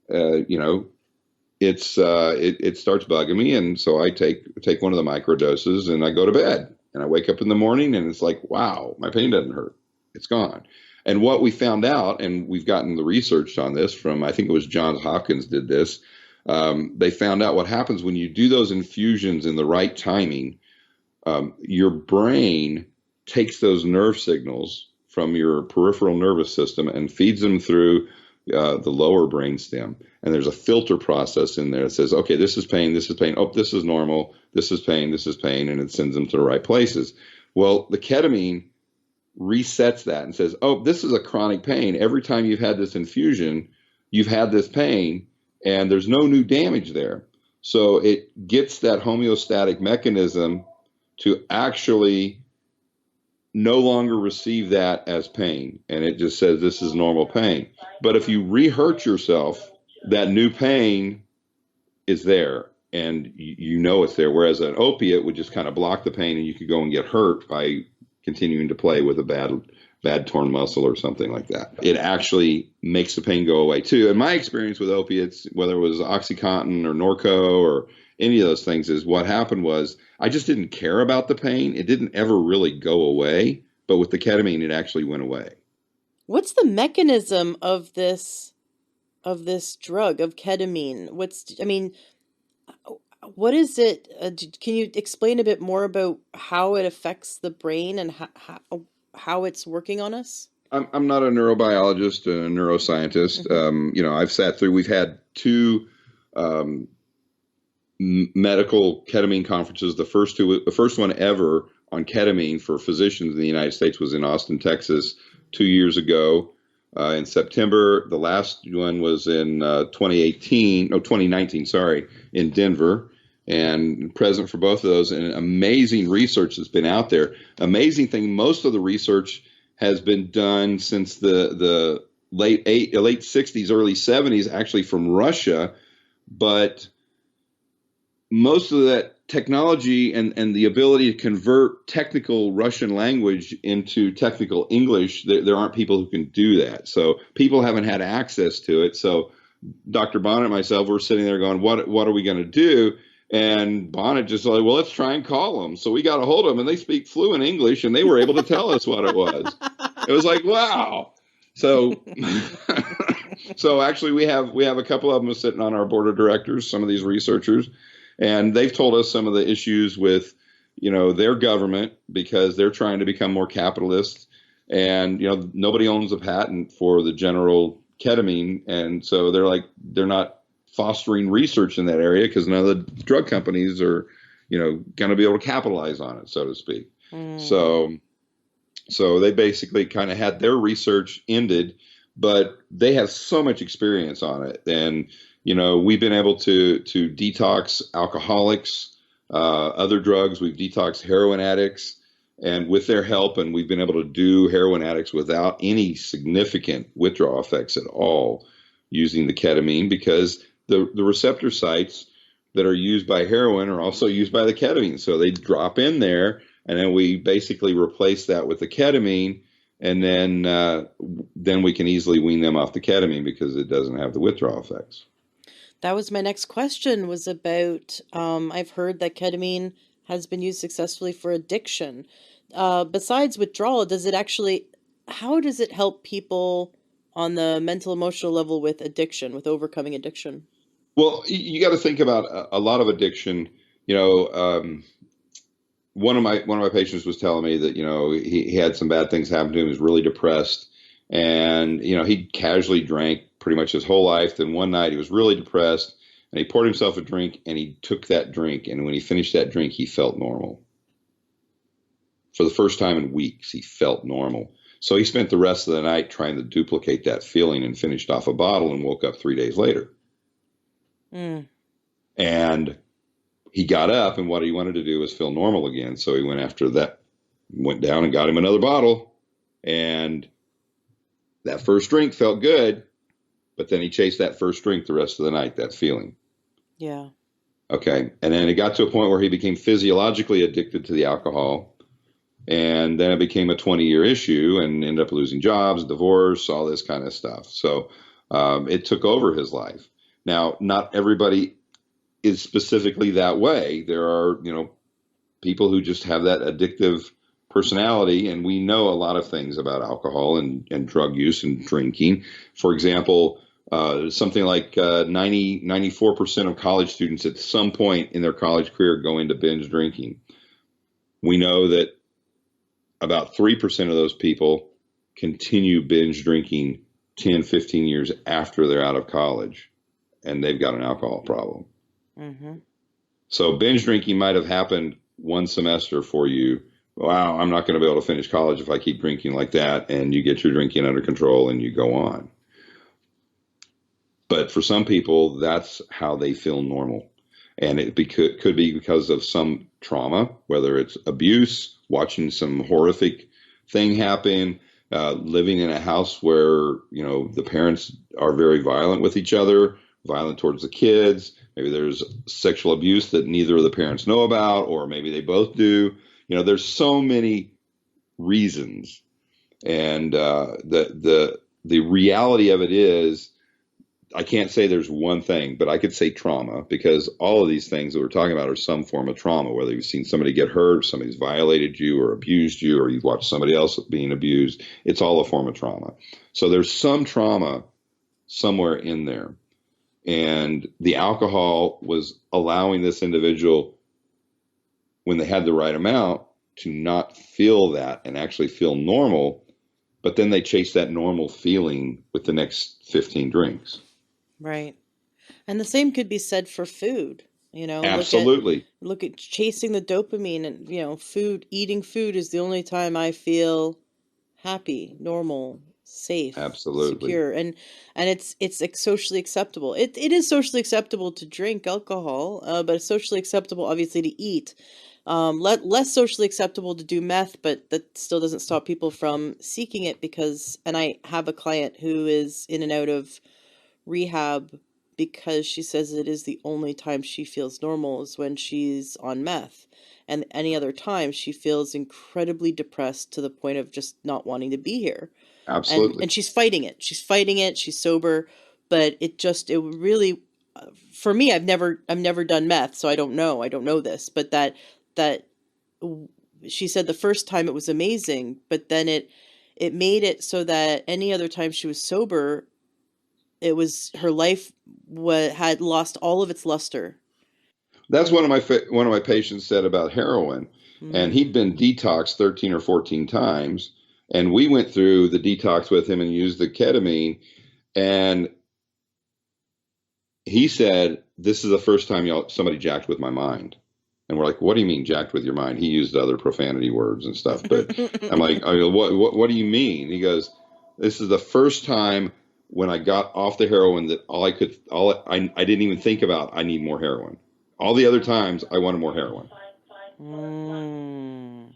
it starts bugging me, and so I take one of the micro doses and I go to bed, and I wake up in the morning and it's like, wow, my pain doesn't hurt. It's gone. And what we found out, and we've gotten the research on this from, I think it was Johns Hopkins did this. They found out what happens when you do those infusions in the right timing. Your brain takes those nerve signals from your peripheral nervous system and feeds them through the lower brain stem. And there's a filter process in there that says, okay, this is pain, this is pain. Oh, this is normal. This is pain, this is pain. And it sends them to the right places. Well, the ketamine resets that and says, oh, this is a chronic pain. Every time you've had this infusion, you've had this pain, and there's no new damage there. So it gets that homeostatic mechanism to actually no longer receive that as pain. And it just says this is normal pain. But if you re-hurt yourself, that new pain is there, and you know it's there. Whereas an opiate would just kind of block the pain, and you could go and get hurt by continuing to play with a bad torn muscle or something like that. It actually makes the pain go away too. And my experience with opiates, whether it was OxyContin or Norco or any of those things, is what happened was I just didn't care about the pain. It didn't ever really go away. But with the ketamine, it actually went away. What's the mechanism of this drug, of ketamine? What is it? Can you explain a bit more about how it affects the brain and how it's working on us? I'm not a neurobiologist, a neuroscientist. I've sat through, we've had two medical ketamine conferences. The first one ever on ketamine for physicians in the United States was in Austin, Texas, 2 years ago in September. The last one was in 2019, sorry, in Denver. And present for both of those, and amazing research that's been out there. Amazing thing, most of the research has been done since the late 60s, early 70s, actually from Russia. But most of that technology and the ability to convert technical Russian language into technical English, there aren't people who can do that. So people haven't had access to it. So Dr. Bonnet and myself, we're sitting there going, what are we going to do? And Bonnet just like, well, let's try and call them. So we got a hold of them, and they speak fluent English, and they were able to tell us what it was. It was like, wow. So, so actually, we have a couple of them sitting on our board of directors, some of these researchers, and they've told us some of the issues with, their government, because they're trying to become more capitalist, and nobody owns a patent for the general ketamine, and so they're not fostering research in that area because none of the drug companies are, going to be able to capitalize on it, so to speak. So they basically kind of had their research ended, but they have so much experience on it. And, we've been able to detox alcoholics, other drugs. We've detoxed heroin addicts, and with their help, and we've been able to do heroin addicts without any significant withdrawal effects at all using the ketamine, because the receptor sites that are used by heroin are also used by the ketamine. So they drop in there, and then we basically replace that with the ketamine, and then we can easily wean them off the ketamine because it doesn't have the withdrawal effects. That was my next question, was about, I've heard that ketamine has been used successfully for addiction. Besides withdrawal, how does it help people on the mental emotional level with addiction, with overcoming addiction? Well, you got to think about a lot of addiction. You know, one of my patients was telling me that he had some bad things happen to him. He was really depressed, and he casually drank pretty much his whole life. Then one night he was really depressed, and he poured himself a drink, and he took that drink, and when he finished that drink, he felt normal. For the first time in weeks, he felt normal. So he spent the rest of the night trying to duplicate that feeling and finished off a bottle and woke up 3 days later. Mm, And he got up, and what he wanted to do was feel normal again. So he went after that, went down and got him another bottle. And that first drink felt good, but then he chased that first drink the rest of the night, that feeling. yeah. Okay. And then it got to a point where he became physiologically addicted to the alcohol. And then it became a 20-year issue and ended up losing jobs, divorce, all this kind of stuff. So it took over his life. Now, not everybody is specifically that way. There are, people who just have that addictive personality, and we know a lot of things about alcohol and drug use and drinking. For example, something like 94% of college students at some point in their college career go into binge drinking. We know that about 3% of those people continue binge drinking 10, 15 years after they're out of college and they've got an alcohol problem. Mm-hmm. So binge drinking might have happened one semester for you. Wow, I'm not going to be able to finish college if I keep drinking like that. And you get your drinking under control and you go on. But for some people, that's how they feel normal. And could be because of some trauma, whether it's abuse, watching some horrific thing happen, living in a house where, the parents are very violent with each other, violent towards the kids. Maybe there's sexual abuse that neither of the parents know about, or maybe they both do. There's so many reasons. And the reality of it is, I can't say there's one thing, but I could say trauma, because all of these things that we're talking about are some form of trauma, whether you've seen somebody get hurt, somebody's violated you or abused you, or you've watched somebody else being abused. It's all a form of trauma. So there's some trauma somewhere in there. And the alcohol was allowing this individual, when they had the right amount, to not feel that and actually feel normal. But then they chase that normal feeling with the next 15 drinks. Right. And the same could be said for food. Absolutely. Look at chasing the dopamine, and eating food is the only time I feel happy, normal, safe, Absolutely. secure. And it's like socially acceptable. It is socially acceptable to drink alcohol, but it's socially acceptable obviously to eat. Less socially acceptable to do meth, but that still doesn't stop people from seeking it, because, and I have a client who is in and out of rehab because she says it is the only time she feels normal is when she's on meth. And any other time she feels incredibly depressed to the point of just not wanting to be here. And Absolutely. she's fighting it. She's fighting it. She's sober, but it really, for me, I've never done meth, so I don't know this, but that she said the first time it was amazing, but then it made it so that any other time she was sober, it was her life had lost all of its luster. That's one of my patients said about heroin, and he'd Mm, been detoxed 13 or 14 times, and we went through the detox with him and used the ketamine, and he said, "This is the first time somebody jacked with my mind." And we're like, "What do you mean jacked with your mind?" He used other profanity words and stuff, but I'm like, I go, what do you mean? He goes, "This is the first time when I got off the heroin that I didn't even think about, I need more heroin. All the other times I wanted more heroin." mm.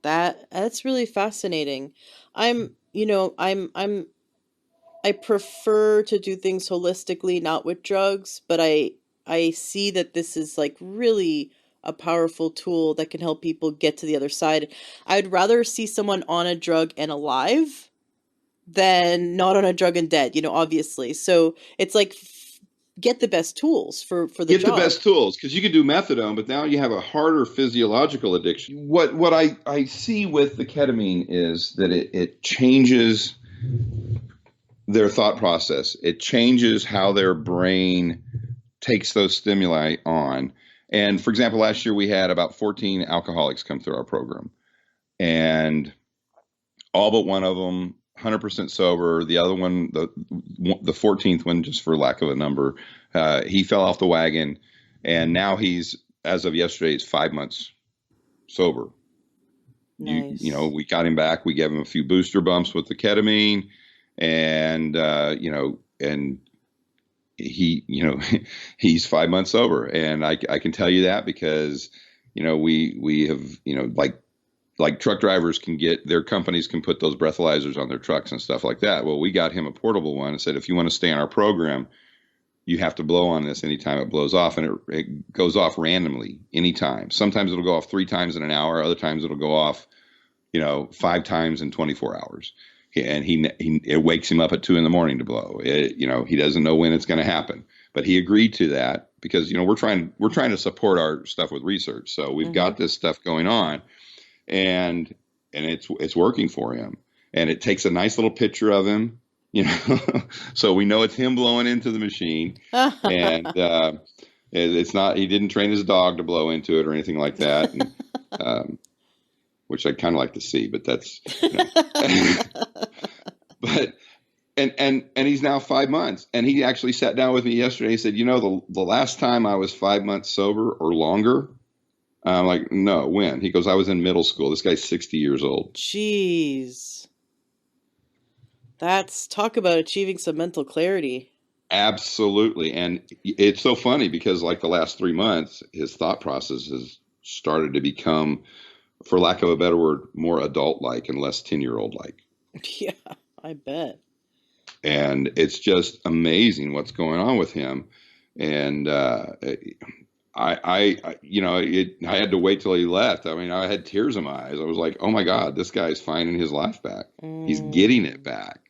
That's really fascinating. I'm, you know, I prefer to do things holistically, not with drugs, but I see that this is like really a powerful tool that can help people get to the other side. I'd rather see someone on a drug and alive than not on a drug and dead, obviously. So it's like get the best tools for the Get the job. best tools, because you can do methadone, but now you have a harder physiological addiction. What I see with the ketamine is that it changes their thought process. It changes how their brain takes those stimuli on. And for example, last year we had about 14 alcoholics come through our program, and all but one of them 100% sober. The other one, the 14th one, just for lack of a number, he fell off the wagon, and now he's, as of yesterday, he's 5 months sober. Nice. We got him back. We gave him a few booster bumps with the ketamine, and and he's 5 months sober, and I can tell you that because we have like truck drivers can get, their companies can put those breathalyzers on their trucks and stuff like that. Well, we got him a portable one and said, if you want to stay on our program, you have to blow on this anytime it blows off, and it goes off randomly anytime. Sometimes it'll go off 3 times in an hour. Other times it'll go off 5 times in 24 hours. And it wakes him up at 2 in the morning to blow. He doesn't know when it's going to happen, but he agreed to that because we're trying to support our stuff with research. So we've Mm-hmm. got this stuff going on, and it's working for him. And it takes a nice little picture of him, so we know it's him blowing into the machine, and it's not, he didn't train his dog to blow into it or anything like that, and which I'd kind of like to see, but that's but and he's now 5 months, and he actually sat down with me yesterday. He said, the last time I was 5 months sober or longer. I'm like, no, when? He goes, I was in middle school. This guy's 60 years old. Jeez. That's talk about achieving some mental clarity. Absolutely. And it's so funny because like the last 3 months, his thought process has started to become, for lack of a better word, more adult like and less 10-year-old like. Yeah, I bet. And it's just amazing what's going on with him. And I had to wait till he left. I mean, I had tears in my eyes. I was like, oh my God, this guy's finding his life back. He's getting it Mm. back.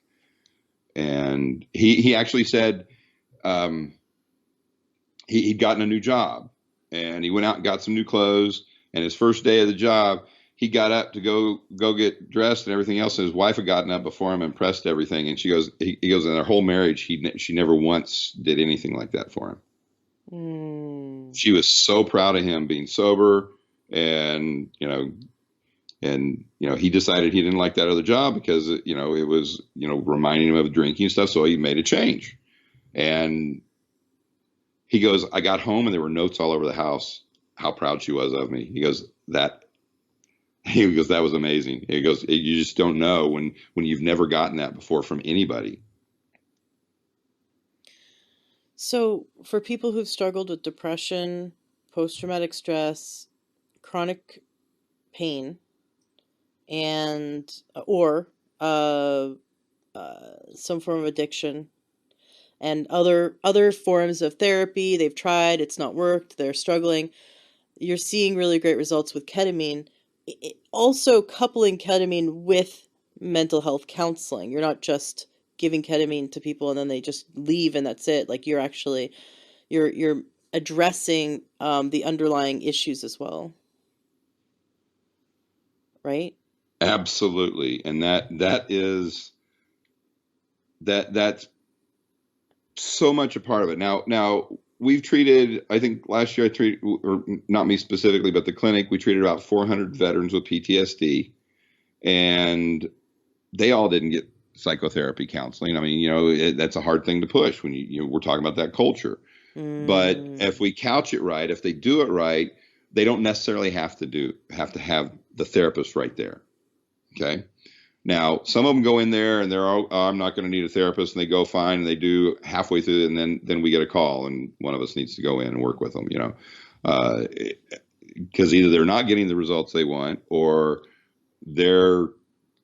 And he actually said, um, he'd gotten a new job, and he went out and got some new clothes. And his first day of the job, he got up to go get dressed and everything else. And his wife had gotten up before him and pressed everything. And he goes, in their whole marriage, she never once did anything like that for him. Mm. She was so proud of him being sober, and he decided he didn't like that other job because it was reminding him of drinking stuff. So he made a change, and he goes, I got home and there were notes all over the house how proud she was of me. He goes, that was amazing. He goes, you just don't know when you've never gotten that before from anybody. So, for people who've struggled with depression, post-traumatic stress, chronic pain, and or uh, some form of addiction, and other forms of therapy they've tried, it's not worked, they're struggling. You're seeing really great results with ketamine. Also coupling ketamine with mental health counseling. You're not just giving ketamine to people and then they just leave and that's it. Like you're addressing the underlying issues as well, right? Absolutely. And that's so much a part of it. Now we've treated, I think last year or not me specifically, but the clinic, we treated about 400 veterans with PTSD, and they all didn't get psychotherapy counseling. I mean, that's a hard thing to push when we're talking about that culture. But if Mm, we couch it right, if they do it right, they don't necessarily have to have the therapist right there. Okay. Now, some of them go in there and they're, oh, I'm not going to need a therapist, and they go fine, and they do halfway through, and then we get a call, and one of us needs to go in and work with them, because either they're not getting the results they want, or they're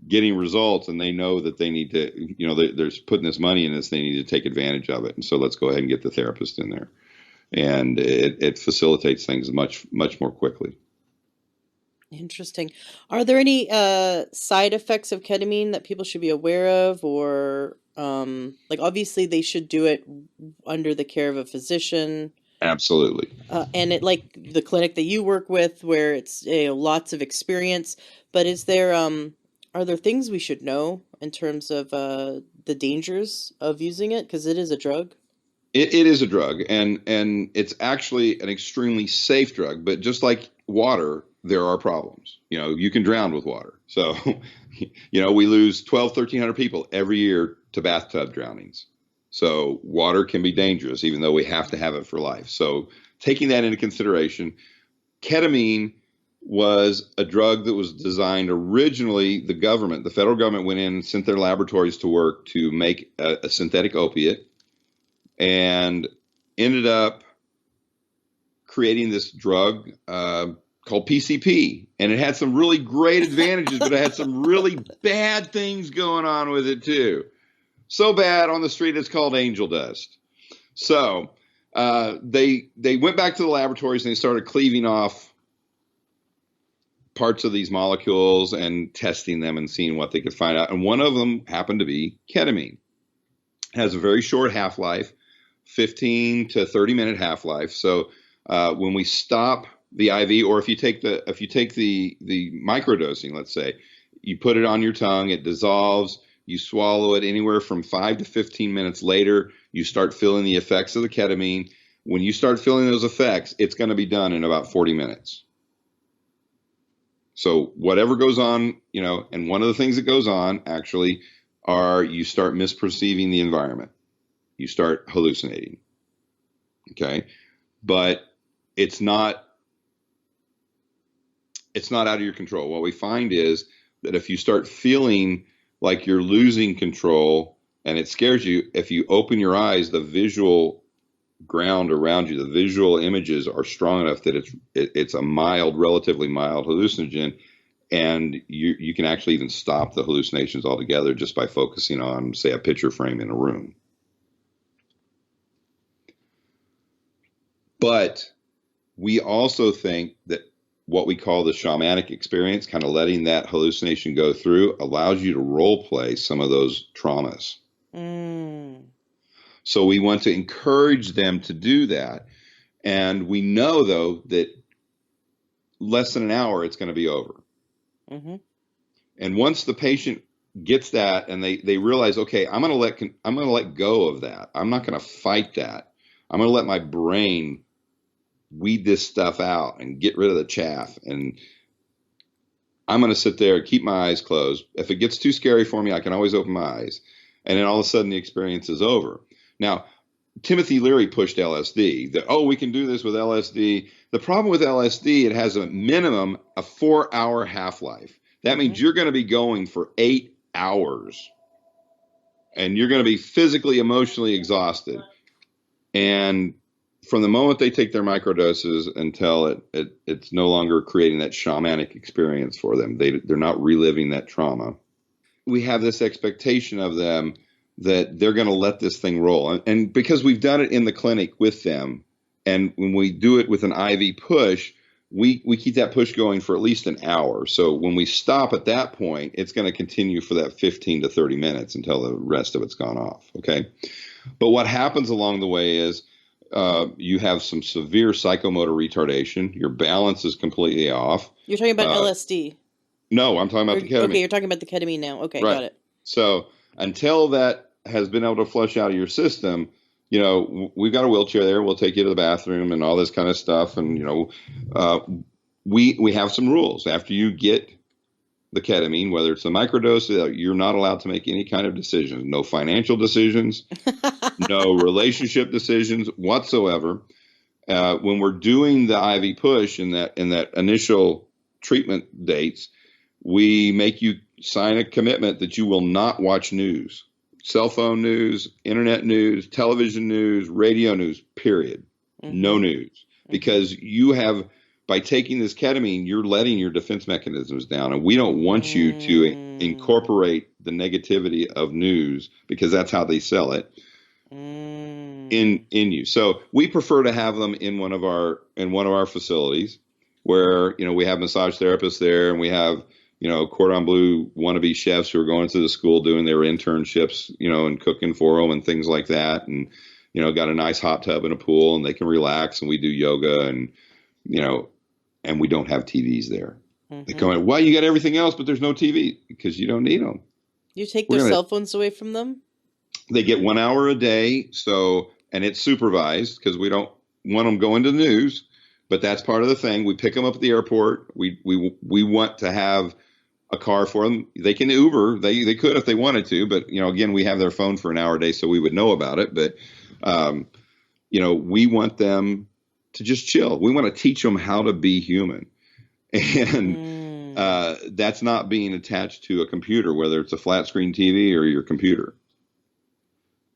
getting results and they know that they need to, they're putting this money in this, they need to take advantage of it, and so let's go ahead and get the therapist in there, and it facilitates things much much more quickly. interesting. Are there any side effects of ketamine that people should be aware of, or like obviously they should do it under the care of a physician, Absolutely. and it like the clinic that you work with where it's lots of experience, but is there Are there things we should know in terms of the dangers of using it? Because it is a drug. It is a drug, and it's actually an extremely safe drug. But just like water, there are problems. You can drown with water. So, we lose 1,300 people every year to bathtub drownings. So water can be dangerous, even though we have to have it for life. So taking that into consideration, ketamine was a drug that was designed originally. The federal government went in and sent their laboratories to work to make a synthetic opiate and ended up creating this drug called PCP. And it had some really great advantages, but it had some really bad things going on with it too. So bad on the street, it's called angel dust. So they went back to the laboratories and they started cleaving off parts of these molecules and testing them and seeing what they could find out. And one of them happened to be ketamine. It has a very short half-life, 15 to 30-minute half-life. So when we stop the IV, or if you take the microdosing, let's say, you put it on your tongue, it dissolves, you swallow it. Anywhere from 5 to 15 minutes later, you start feeling the effects of the ketamine. When you start feeling those effects, it's going to be done in about 40 minutes. So whatever goes on, and one of the things that goes on actually are you start misperceiving the environment. You start hallucinating. Okay. But it's not out of your control. What we find is that if you start feeling like you're losing control and it scares you, if you open your eyes, the visual ground around you, the visual images are strong enough that it's a relatively mild hallucinogen, and you can actually even stop the hallucinations altogether just by focusing on, say, a picture frame in a room. But we also think that what we call the shamanic experience, kind of letting that hallucination go through, allows you to role play some of those traumas. So we want to encourage them to do that. And we know, though, that less than an hour, it's going to be over. Mm-hmm. And once the patient gets that and they realize, okay, I'm going to let go of that. I'm not going to fight that. I'm going to let my brain weed this stuff out and get rid of the chaff. And I'm going to sit there and keep my eyes closed. If it gets too scary for me, I can always open my eyes. And then all of a sudden the experience is over. Now, Timothy Leary pushed LSD, that, we can do this with LSD. The problem with LSD, it has a minimum of 4-hour half-life. That means you're going to be going for 8 hours. And you're going to be physically, emotionally exhausted. And from the moment they take their microdoses until it's no longer creating that shamanic experience for them, they're not reliving that trauma. We have this expectation of them that they're going to let this thing roll. And because we've done it in the clinic with them, and when we do it with an IV push, we keep that push going for at least an hour. So when we stop at that point, it's going to continue for that 15 to 30 minutes until the rest of it's gone off. Okay. But what happens along the way is you have some severe psychomotor retardation. Your balance is completely off. You're talking about LSD. No, I'm talking about the ketamine. Okay, you're talking about the ketamine now. Okay, right. Got it. So until that has been able to flush out of your system, we've got a wheelchair there. We'll take you to the bathroom and all this kind of stuff. And, we have some rules. After you get the ketamine, whether it's a microdose, you're not allowed to make any kind of decisions. No financial decisions, no relationship decisions whatsoever. When we're doing the IV push in that initial treatment dates, we make you sign a commitment that you will not watch news, cell phone news, internet news, television news, radio news, period. No news. Because you have, by taking this ketamine, you're letting your defense mechanisms down. And we don't want you to incorporate the negativity of news, because that's how they sell it, in you. So we prefer to have them in one of our facilities where, we have massage therapists there, and we have, cordon bleu wannabe chefs who are going to the school doing their internships, and cooking for them and things like that. And, got a nice hot tub and a pool, and they can relax, and we do yoga, and, and we don't have TVs there. They come in, well, you got everything else, but there's no TV. because you don't need them. You take We're their gonna cell phones away from them? They get 1 hour a day, so and it's supervised because we don't want them going to the news. But that's part of the thing. We pick them up at the airport. We want to have a car for them. They can Uber. They could if they wanted to, but again, we have their phone for an hour a day, so we would know about it. But um, we want them to just chill. We want to teach them how to be human, and Mm. that's not being attached to a computer, whether it's a flat screen TV or your computer.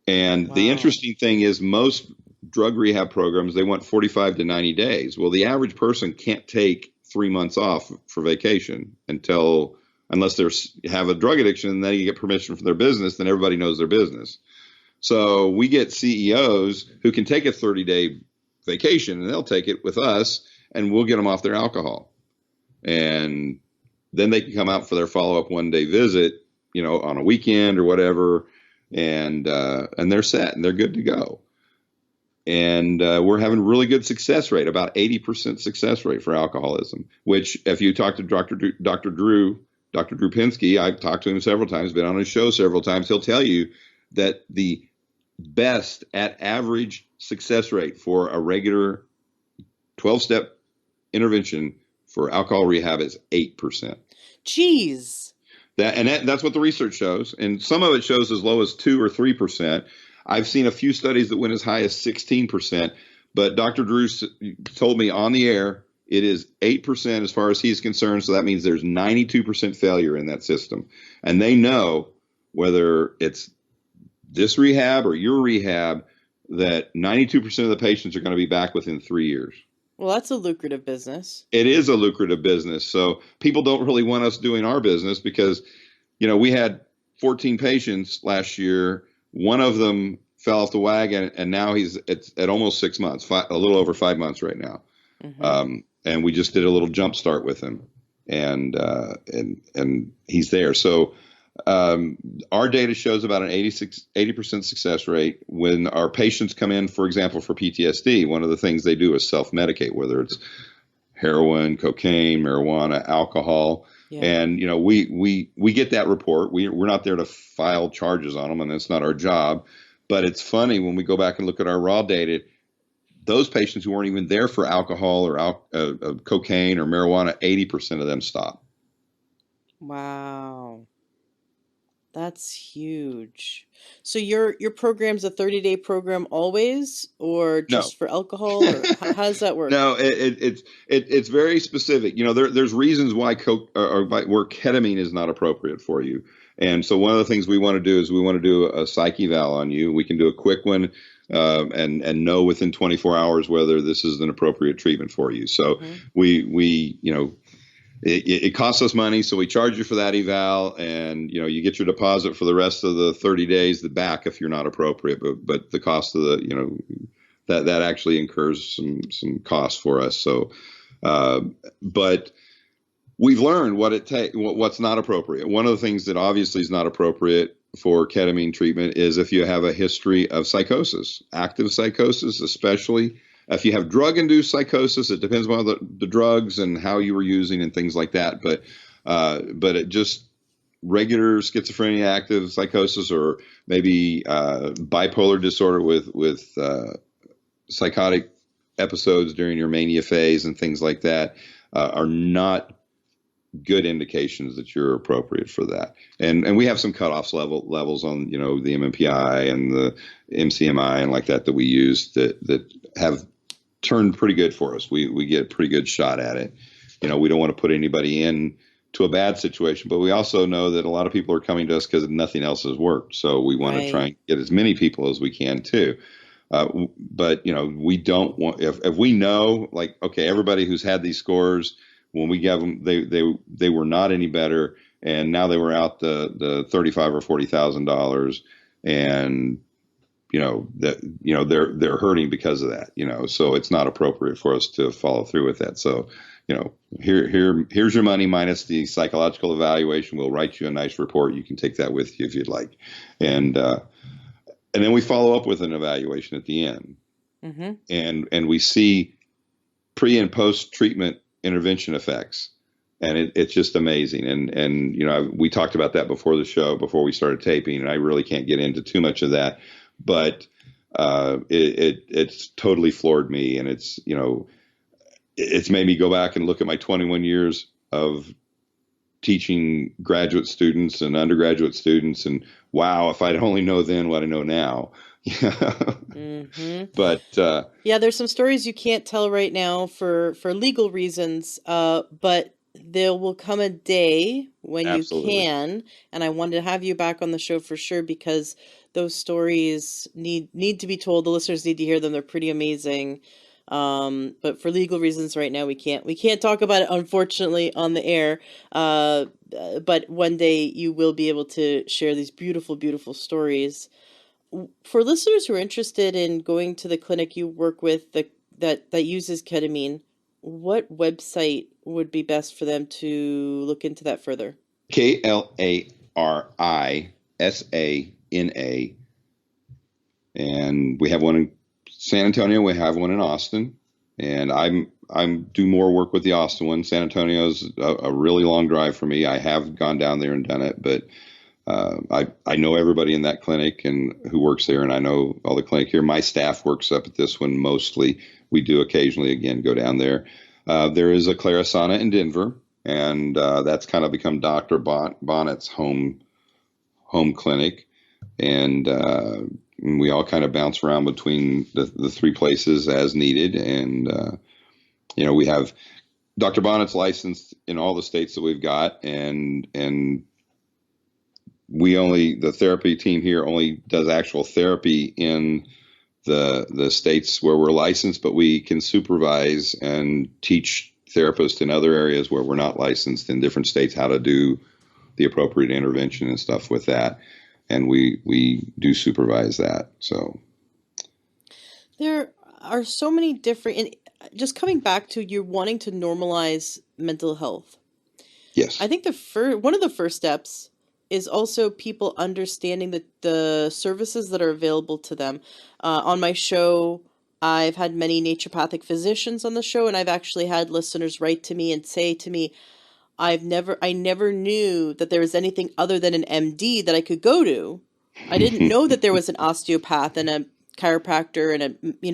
And the Wow. interesting thing is most drug rehab programs, they want 45 to 90 days. Well, the average person can't take 3 months off for vacation unless they have a drug addiction and then you get permission from their business, then everybody knows their business. So we get CEOs who can take a 30-day vacation and they'll take it with us and we'll get them off their alcohol. And then they can come out for their follow-up one-day visit, on a weekend or whatever, and they're set and they're good to go. And we're having really good success rate, about 80% success rate for alcoholism. Which, if you talk to Dr. Drew Pinsky, I've talked to him several times, been on his show several times. He'll tell you that the best at average success rate for a regular 12-step intervention for alcohol rehab is 8%. Jeez. That's what the research shows, and some of it shows as low as 2 or 3%. I've seen a few studies that went as high as 16%, but Dr. Drew told me on the air it is 8% as far as he's concerned. So that means there's 92% failure in that system, and they know whether it's this rehab or your rehab that 92% of the patients are going to be back within 3 years. Well, that's a lucrative business. It is a lucrative business. So people don't really want us doing our business because, we had 14 patients last year. One of them fell off the wagon and now it's at almost 6 months, a little over 5 months right now. Mm-hmm. And we just did a little jump start with him and he's there. So our data shows about an 80% success rate when our patients come in, for example, for PTSD. One of the things they do is self-medicate, whether it's heroin, cocaine, marijuana, alcohol. Yeah. And, we get that report. We're not there to file charges on them, and that's not our job. But it's funny when we go back and look at our raw data, those patients who weren't even there for alcohol or cocaine or marijuana, 80% of them stop. Wow. That's huge. So your program's a 30-day program always, or No. just for alcohol, or how does that work? No, it's very specific. There's reasons why coke or where ketamine is not appropriate for you. And so one of the things we want to do is we want to do a psych eval on you. We can do a quick one and know within 24 hours whether this is an appropriate treatment for you. So Mm-hmm. we it costs us money, so we charge you for that eval, and you get your deposit for the rest of the 30 days back if you're not appropriate. But the cost of the that actually incurs some costs for us. So, but we've learned what's not appropriate. One of the things that obviously is not appropriate for ketamine treatment is if you have a history of psychosis, active psychosis, especially. If you have drug-induced psychosis, it depends on the drugs and how you were using and things like that. But it just regular schizophrenia, active psychosis, or maybe bipolar disorder with psychotic episodes during your mania phase and things like that are not good indications that you're appropriate for that. And we have some cutoffs levels on the MMPI and the MCMI and like that we use that have turned pretty good for us. We get a pretty good shot at it. We don't want to put anybody in to a bad situation, but we also know that a lot of people are coming to us because nothing else has worked. So we want to try and get as many people as we can too. But we don't want, if we know, like, okay, everybody who's had these scores, when we give them, they were not any better, and now they were out the $35,000 or $40,000, and they're hurting because of that. So it's not appropriate for us to follow through with that. So here's your money minus the psychological evaluation. We'll write you a nice report. You can take that with you if you'd like, and then we follow up with an evaluation at the end, Mm-hmm. and we see pre and post treatment intervention effects. and it's just amazing. And we talked about that before the show, before we started taping, and I really can't get into too much of that, but it's totally floored me, and it's made me go back and look at my 21 years of teaching graduate students and undergraduate students, and wow, if I'd only know then what I know now. Hmm. But Yeah, there's some stories you can't tell right now for legal reasons, but there will come a day when you absolutely. can, and I wanted to have you back on the show for sure because those stories need to be told. The listeners need to hear them. They're pretty amazing. But for legal reasons right now we can't talk about it unfortunately on the air. But one day you will be able to share these beautiful, beautiful stories for listeners who are interested in going to the clinic you work with that uses ketamine. What website would be best for them to look into that further? KLARISANA, and we have one in San Antonio. We have one in Austin, and I'm do more work with the Austin one. San Antonio's a really long drive for me. I have gone down there and done it, but I know everybody in that clinic and who works there, and I know all the clinic here. My staff works up at this one mostly. We do occasionally again go down there. There is a Clarisana in Denver, and that's kind of become Dr. Bonnet's home clinic, and we all kind of bounce around between the three places as needed. And we have Dr. Bonnet's licensed in all the states that we've got, and the therapy team here only does actual therapy in the states where we're licensed, but we can supervise and teach therapists in other areas where we're not licensed in different states how to do the appropriate intervention and stuff with that. And we do supervise that. So There are so many different, and just coming back to you wanting to normalize mental health. I yes. think one of the first steps is also people understanding the services that are available to them. On my show, I've had many naturopathic physicians on the show, and I've actually had listeners write to me and say to me, I never knew that there was anything other than an MD that I could go to. I didn't know that there was an osteopath and a chiropractor and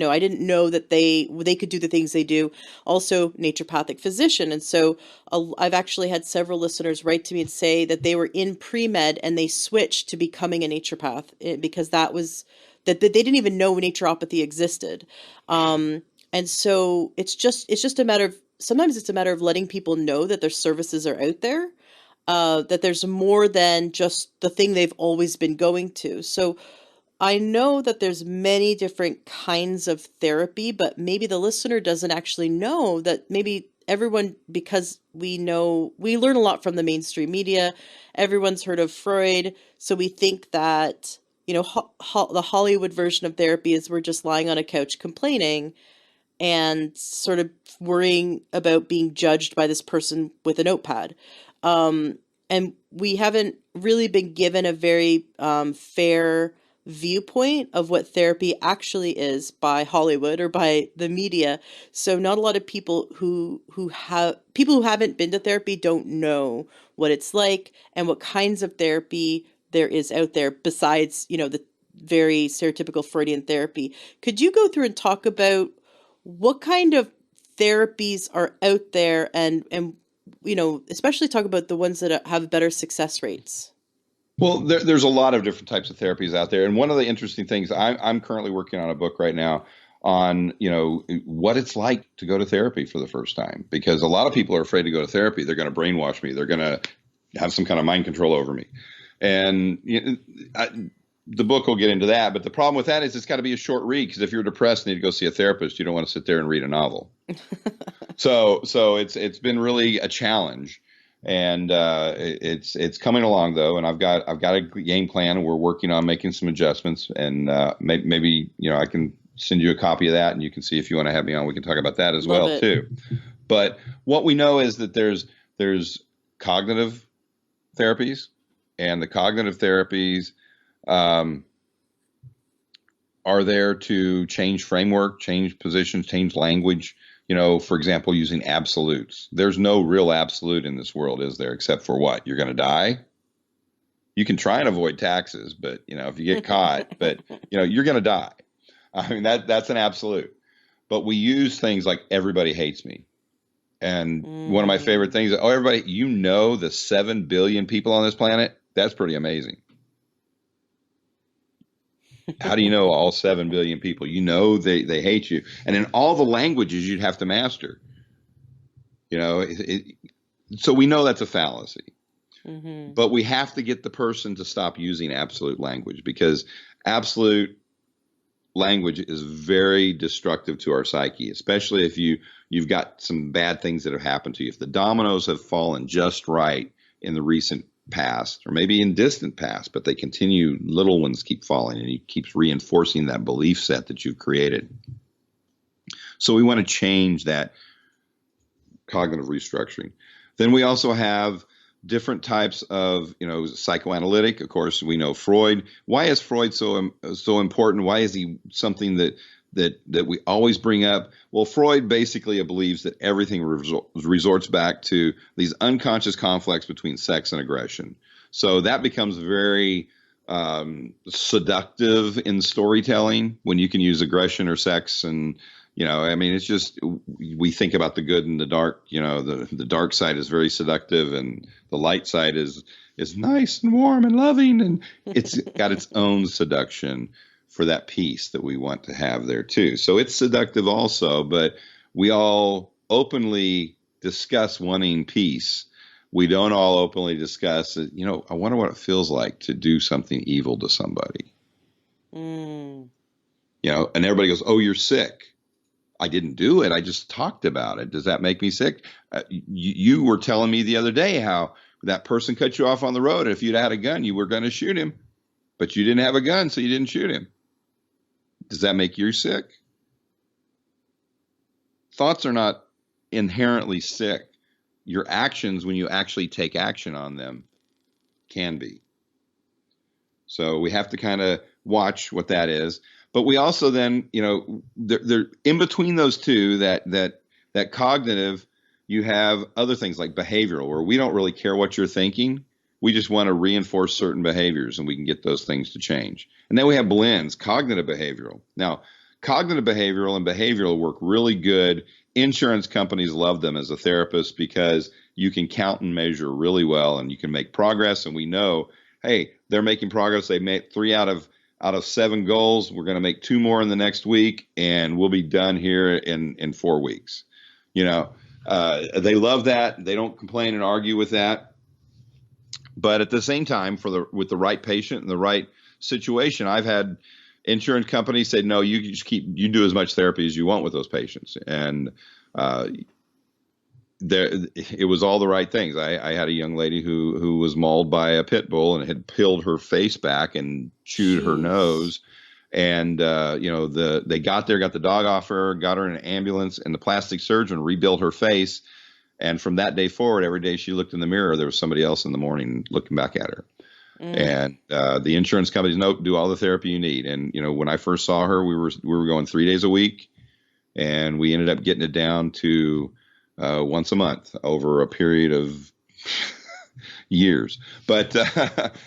I didn't know that they could do the things they do. Also, naturopathic physician. And so I've actually had several listeners write to me and say that they were in pre-med and they switched to becoming a naturopath because that they didn't even know naturopathy existed. And so it's just a matter of sometimes it's a matter of letting people know that their services are out there, that there's more than just the thing they've always been going to. So I know that there's many different kinds of therapy, but maybe the listener doesn't actually know that maybe everyone, because we learn a lot from the mainstream media, everyone's heard of Freud, so we think that, the Hollywood version of therapy is we're just lying on a couch complaining and sort of worrying about being judged by this person with a notepad. And we haven't really been given a very fair viewpoint of what therapy actually is by Hollywood or by the media. So not a lot of people who haven't been to therapy don't know what it's like and what kinds of therapy there is out there besides, the very stereotypical Freudian therapy. Could you go through and talk about what kind of therapies are out there and especially talk about the ones that have better success rates? Well, there's a lot of different types of therapies out there, and one of the interesting things I'm currently working on a book right now on what it's like to go to therapy for the first time, because a lot of people are afraid to go to therapy. They're going to brainwash me. They're going to have some kind of mind control over me, and the book will get into that. But the problem with that is it's got to be a short read, because if you're depressed and you need to go see a therapist, you don't want to sit there and read a novel. So it's been really a challenge, and it's coming along though, and I've got a game plan, and we're working on making some adjustments, and maybe I can send you a copy of that, and you can see if you want to have me on. We can talk about that as Love well it. too. But what we know is that there's cognitive therapies, and the cognitive therapies um, are there to change framework, change positions, change language. For example, using absolutes. There's no real absolute in this world, is there? Except for what? You're going to die. You can try and avoid taxes, but if you get caught, but you're going to die. I mean, that's an absolute. But we use things like everybody hates me. And one of my favorite Mm. things, everybody, the 7 billion people on this planet? That's pretty amazing. How do you know all 7 billion people? They hate you. And in all the languages you'd have to master. You know, it, it, so we know that's a fallacy. Mm-hmm. But we have to get the person to stop using absolute language, because absolute language is very destructive to our psyche, especially if you've got some bad things that have happened to you. If the dominoes have fallen just right in the recent past, or maybe in distant past, but they continue, little ones keep falling, and it keeps reinforcing that belief set that you've created. So we want to change that cognitive restructuring. Then we also have different types of, psychoanalytic. Of course, we know Freud. Why is Freud so important? Why is he something that we always bring up? Well, Freud basically believes that everything resorts back to these unconscious conflicts between sex and aggression. So that becomes very seductive in storytelling when you can use aggression or sex. And I mean, it's just, we think about the good and the dark. The dark side is very seductive, and the light side is nice and warm and loving, and it's got its own seduction for that peace that we want to have there too. So it's seductive also, but we all openly discuss wanting peace. We don't all openly discuss, I wonder what it feels like to do something evil to somebody. Mm. And everybody goes, "Oh, you're sick." I didn't do it. I just talked about it. Does that make me sick? You were telling me the other day how that person cut you off on the road, and if you'd had a gun, you were going to shoot him, but you didn't have a gun, so you didn't shoot him. Does that make you sick? Thoughts are not inherently sick. Your actions, when you actually take action on them, can be. So we have to kind of watch what that is. But we also then, they're in between those two, that cognitive, you have other things like behavioral, where we don't really care what you're thinking. We just want to reinforce certain behaviors, and we can get those things to change. And then we have blends, cognitive behavioral. Now, cognitive behavioral and behavioral work really good. Insurance companies love them as a therapist, because you can count and measure really well, and you can make progress. And we know, hey, they're making progress. They made 3 out of 7 goals. We're going to make 2 more in the next week, and we'll be done here in 4 weeks. They love that. They don't complain and argue with that. But at the same time, with the right patient and the right situation, I've had insurance companies say, "No, you do as much therapy as you want with those patients." And it was all the right things. I had a young lady who was mauled by a pit bull and had peeled her face back and chewed her Jeez. nose. And they got the dog off her, got her in an ambulance, and the plastic surgeon rebuilt her face. And from that day forward, every day she looked in the mirror, there was somebody else in the morning looking back at her. Mm. And the insurance companies, nope, do all the therapy you need. And when I first saw her, we were going 3 days a week, and we ended up getting it down to once a month over a period of years. But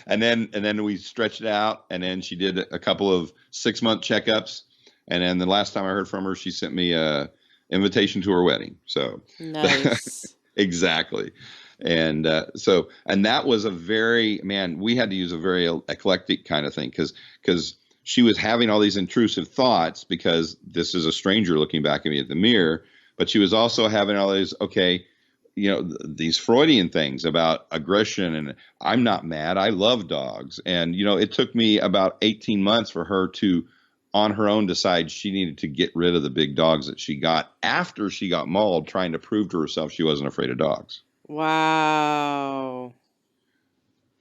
and then we stretched it out, and then she did a couple of 6-month checkups, and then the last time I heard from her, she sent me a invitation to her wedding. So Nice. exactly. And and that was we had to use a very eclectic kind of thing, because she was having all these intrusive thoughts, because this is a stranger looking back at me at the mirror. But she was also having all these, these Freudian things about aggression, and I'm not mad, I love dogs. And, it took me about 18 months for her to, on her own, decide she needed to get rid of the big dogs that she got after she got mauled, trying to prove to herself she wasn't afraid of dogs. Wow.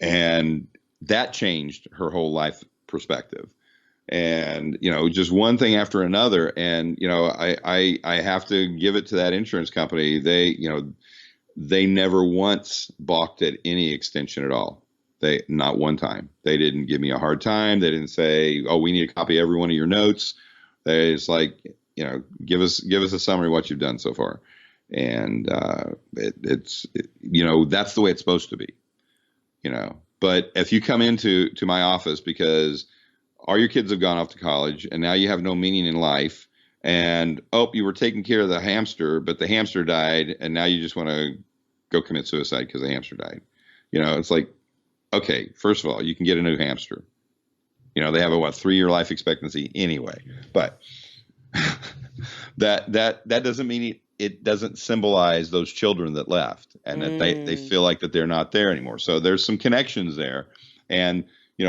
And that changed her whole life perspective. And just one thing after another. And I have to give it to that insurance company. They never once balked at any extension at all. Not one time. They didn't give me a hard time. They didn't say, "Oh, we need a copy of every one of your notes." It's like, give us a summary of what you've done so far. And that's the way it's supposed to be. But if you come to my office because all your kids have gone off to college and now you have no meaning in life, and you were taking care of the hamster, but the hamster died, and now you just want to go commit suicide because the hamster died. It's like, okay, first of all, you can get a new hamster. They have a 3-year life expectancy anyway, but that doesn't mean it doesn't symbolize those children that left, and that they feel like that they're not there anymore. So there's some connections there. And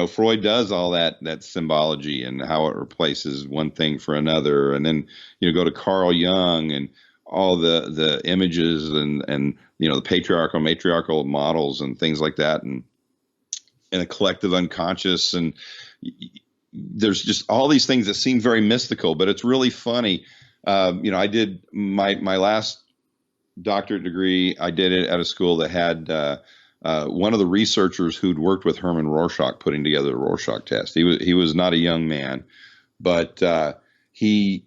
Freud does all that symbology and how it replaces one thing for another. And then go to Carl Jung and all the images and the patriarchal matriarchal models and things like that, and a collective unconscious. And there's just all these things that seem very mystical, but it's really funny. I did my last doctorate degree. I did it at a school that had one of the researchers who'd worked with Herman Rorschach putting together the Rorschach test. He was not a young man, but he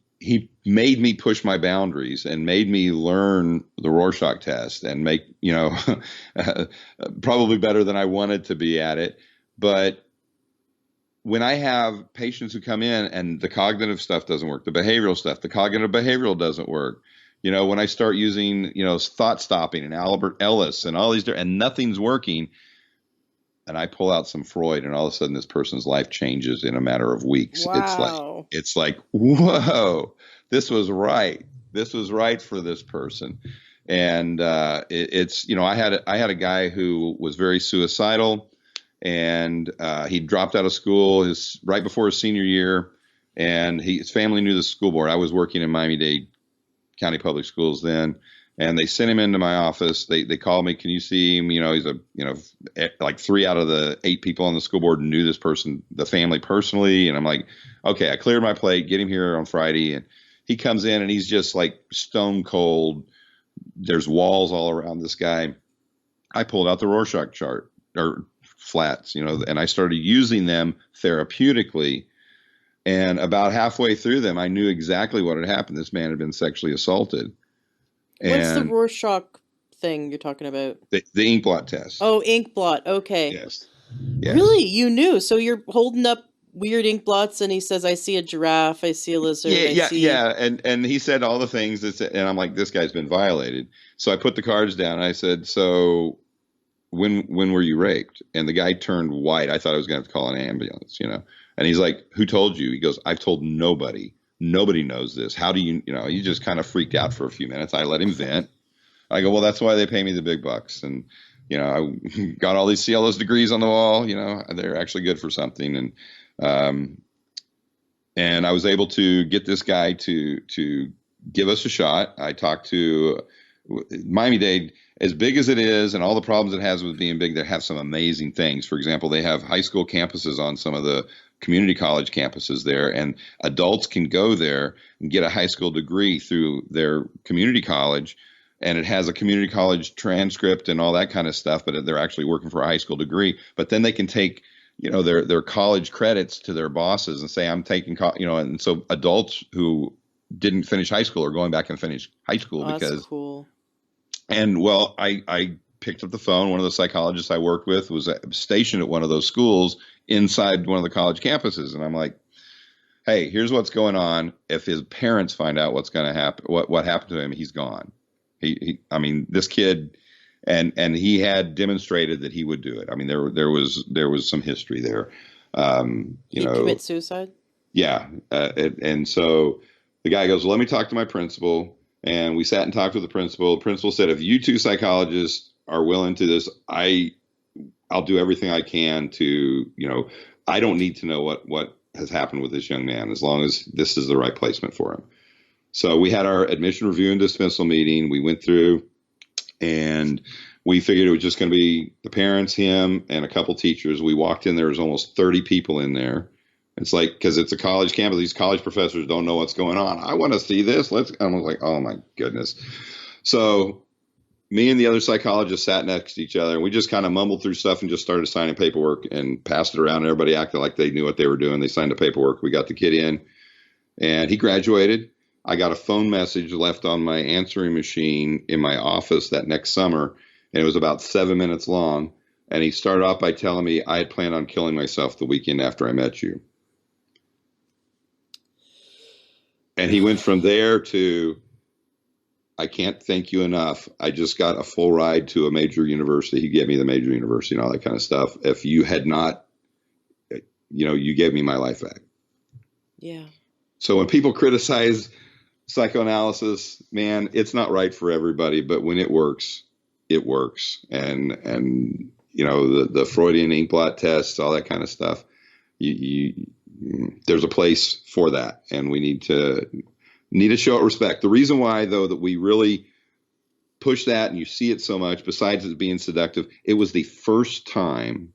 made me push my boundaries and made me learn the Rorschach test and make probably better than I wanted to be at it. But when I have patients who come in and the cognitive stuff doesn't work, the cognitive behavioral doesn't work, when I start using, thought stopping and Albert Ellis and all these, and nothing's working, and I pull out some Freud, and all of a sudden this person's life changes in a matter of weeks. Wow. It's like, whoa, this was right. This was right for this person. And I had a guy who was very suicidal, and he dropped out of school right before his senior year, and his family knew the school board. I was working in Miami-Dade County Public Schools then, and they sent him into my office. They called me, can you see him? He's like 3 out of the 8 people on the school board knew this person, the family personally. And I'm like, okay, I cleared my plate, get him here on Friday. And he comes in and he's just like stone cold. There's walls all around this guy. I pulled out the Rorschach chart or flats, and I started using them therapeutically. And about halfway through them, I knew exactly what had happened. This man had been sexually assaulted. What's the Rorschach thing you're talking about? The ink blot test. Oh, ink blot. Okay. Yes. Really? You knew? So you're holding up weird ink blots and he says, I see a giraffe, I see a lizard, Yeah. And he said all the things and I'm like, this guy's been violated. So I put the cards down and I said, so when were you raped? And the guy turned white. I thought I was going to have to call an ambulance, And he's like, who told you? He goes, I've told nobody. Nobody knows this. How do you, he just kind of freaked out for a few minutes. I let him vent. I go, well, that's why they pay me the big bucks. And, I got all these CLS degrees on the wall, they're actually good for something. And I was able to get this guy to give us a shot. I talked to Miami-Dade, as big as it is and all the problems it has with being big, they have some amazing things. For example, they have high school campuses on some of the community college campuses there, and adults can go there and get a high school degree through their community college, and it has a community college transcript and all that kind of stuff, but they're actually working for a high school degree. But then they can take their college credits to their bosses and say, I'm taking and so adults who didn't finish high school are going back and finish high school. Because that's cool. And well, I picked up the phone. One of the psychologists I worked with was stationed at one of those schools inside one of the college campuses. And I'm like, hey, here's what's going on. If his parents find out what's going to happen, what happened to him, he's gone. I mean, this kid, and he had demonstrated that he would do it. I mean, there was some history there. He commit suicide? Yeah. And so the guy goes, well, let me talk to my principal. And we sat and talked with the principal. The principal said, if you two psychologists are willing to this, I'll do everything I can to, I don't need to know what has happened with this young man as long as this is the right placement for him. So we had our admission review and dismissal meeting. We went through and we figured it was just going to be the parents, him, and a couple teachers. We walked in, there was almost 30 people in there. It's like, because it's a college campus, these college professors don't know what's going on. I want to see this. I was like, oh my goodness. So me and the other psychologist sat next to each other, and we just kind of mumbled through stuff and just started signing paperwork and passed it around. And everybody acted like they knew what they were doing. They signed the paperwork. We got the kid in, and he graduated. I got a phone message left on my answering machine in my office that next summer, and it was about 7 minutes long. And he started off by telling me I had planned on killing myself the weekend after I met you. And he went from there to, I can't thank you enough. I just got a full ride to a major university. He gave me the major university and all that kind of stuff. If you had not, you gave me my life back. Yeah. So when people criticize psychoanalysis, man, it's not right for everybody, but when it works, it works. And the Freudian ink blot tests, all that kind of stuff, there's a place for that, and we need to show it respect. The reason why, though, that we really push that and you see it so much, besides it being seductive, it was the first time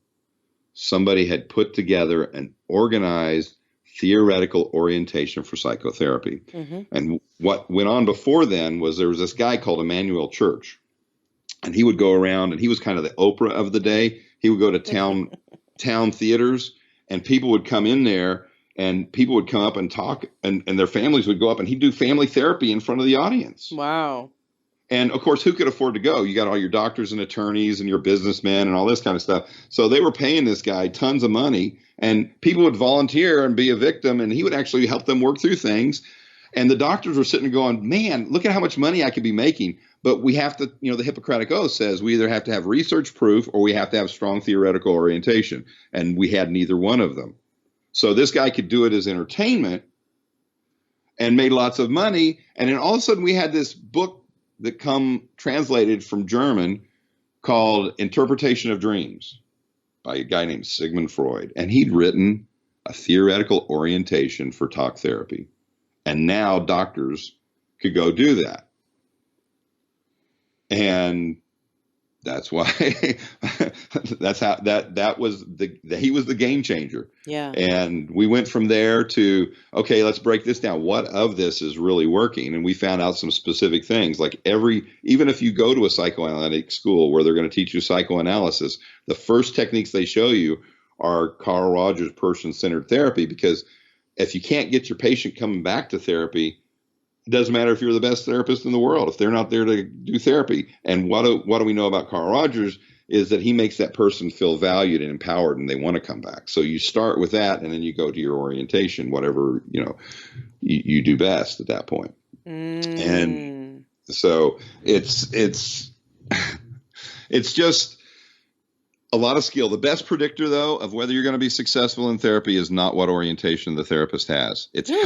somebody had put together an organized theoretical orientation for psychotherapy. Mm-hmm. And what went on before then was there was this guy called Emmanuel Church, and he would go around, and he was kind of the Oprah of the day. He would go to town theaters, and people would come in there, and people would come up and talk, and their families would go up, and he'd do family therapy in front of the audience. Wow. And of course, who could afford to go? You got all your doctors and attorneys and your businessmen and all this kind of stuff. So they were paying this guy tons of money, and people would volunteer and be a victim, and he would actually help them work through things. And the doctors were sitting and going, man, look at how much money I could be making. But we have to, the Hippocratic Oath says we either have to have research proof or we have to have strong theoretical orientation. And we had neither one of them. So this guy could do it as entertainment and made lots of money. And then all of a sudden we had this book that come translated from German called Interpretation of Dreams by a guy named Sigmund Freud. And he'd written a theoretical orientation for talk therapy. And now doctors could go do that. And that's why that's how that was he was the game changer. Yeah. And we went from there to, okay, let's break this down. What of this is really working? And we found out some specific things, like even if you go to a psychoanalytic school where they're going to teach you psychoanalysis, the first techniques they show you are Carl Rogers' person-centered therapy, because if you can't get your patient coming back to therapy, it doesn't matter if you're the best therapist in the world if they're not there to do therapy. And what do we know about Carl Rogers is that he makes that person feel valued and empowered, and they want to come back. So you start with that, and then you go to your orientation, whatever you do best at that point. And so it's just a lot of skill. The best predictor, though, of whether you're going to be successful in therapy is not what orientation the therapist has. It's really?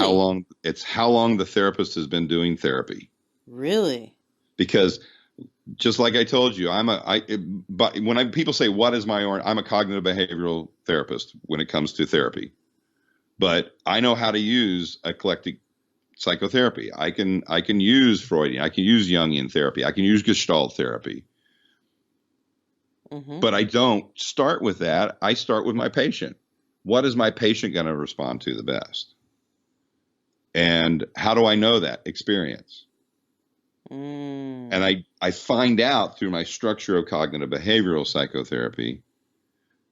how long the therapist has been doing therapy. Really? Because just like I told you, but when people say, what is I'm a cognitive behavioral therapist when it comes to therapy, but I know how to use eclectic psychotherapy. I can use Freudian, I can use Jungian therapy, I can use Gestalt therapy. Mm-hmm. But I don't start with that. I start with my patient. What is my patient going to respond to the best? And how do I know that? Experience. And I find out through my structure of cognitive behavioral psychotherapy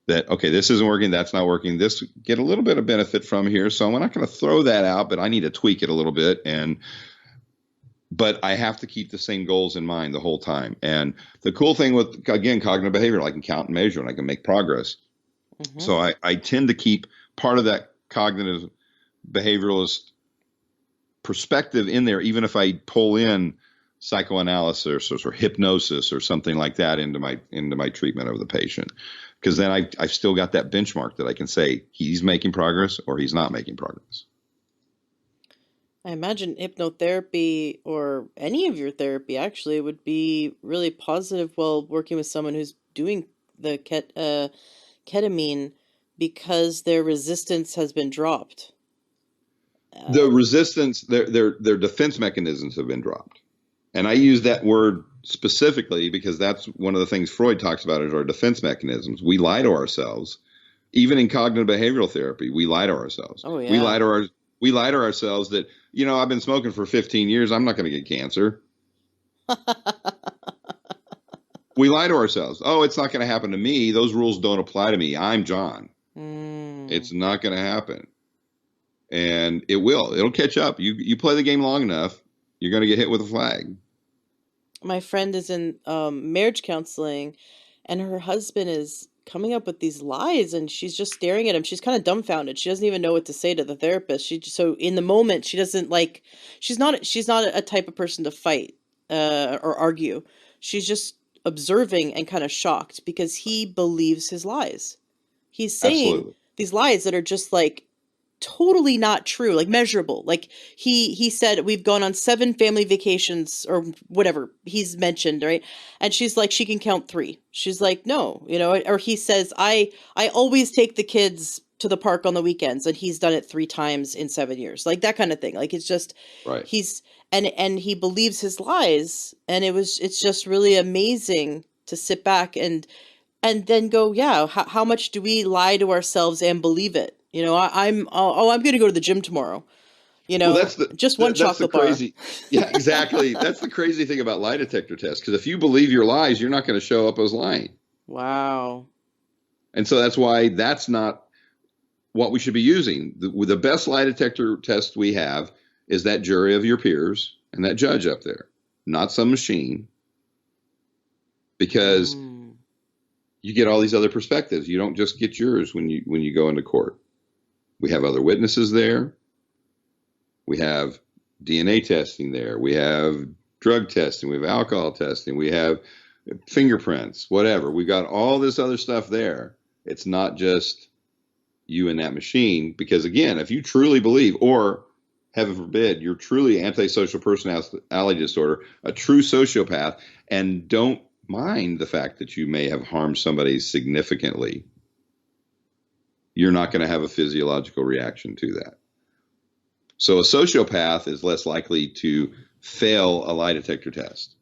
that, okay, this isn't working, that's not working, this get a little bit of benefit from here, so I'm not going to throw that out, but I need to tweak it a little bit. But I have to keep the same goals in mind the whole time. And the cool thing with, again, cognitive behavioral, I can count and measure, and I can make progress. Mm-hmm. So I tend to keep part of that cognitive behavioralist perspective in there, even if I pull in psychoanalysis or hypnosis or something like that into my treatment of the patient. Because then I've still got that benchmark that I can say he's making progress or he's not making progress. I imagine hypnotherapy, or any of your therapy actually, would be really positive while working with someone who's doing the ketamine, because their resistance has been dropped. The resistance, their defense mechanisms have been dropped. And I use that word specifically because that's one of the things Freud talks about is our defense mechanisms. We lie to ourselves. Even in cognitive behavioral therapy, we lie to ourselves. Oh, yeah. We lie to ourselves that, I've been smoking for 15 years. I'm not going to get cancer. We lie to ourselves. Oh, it's not going to happen to me. Those rules don't apply to me. I'm John. It's not going to happen. and it'll catch up. You play the game long enough, you're going to get hit with a flag. My friend is in marriage counseling, and her husband is coming up with these lies, and she's just staring at him. She's kind of dumbfounded. She doesn't even know what to say to the therapist. So in the moment, she doesn't like. She's not a type of person to fight or argue. She's just observing and kind of shocked because he believes his lies. He's saying Absolutely. these lies that are just like totally not true, like measurable. Like he said we've gone on 7 family vacations or whatever he's mentioned, right? And she's like, she can count 3. She's like, no, or he says, I always take the kids to the park on the weekends, and he's done it 3 times in 7 years. Like that kind of thing. Like it's just Right. he's and he believes his lies, and it's just really amazing to sit back and then go, yeah, how much do we lie to ourselves and believe it? I'm going to go to the gym tomorrow. Well, that's Just one that's the chocolate bar. crazy. Yeah, exactly. That's the crazy thing about lie detector tests. Because if you believe your lies, you're not going to show up as lying. Wow. And so that's why that's not what we should be using. The best lie detector test we have is that jury of your peers and that judge up there, not some machine, because Mm. you get all these other perspectives. You don't just get yours when you go into court. We have other witnesses there. We have DNA testing there. We have drug testing. We have alcohol testing. We have fingerprints, whatever. We got all this other stuff there. It's not just you and that machine. Because again, if you truly believe, or heaven forbid, you're truly antisocial personality disorder, a true sociopath, and don't mind the fact that you may have harmed somebody significantly, you're not going to have a physiological reaction to that. So a sociopath is less likely to fail a lie detector test.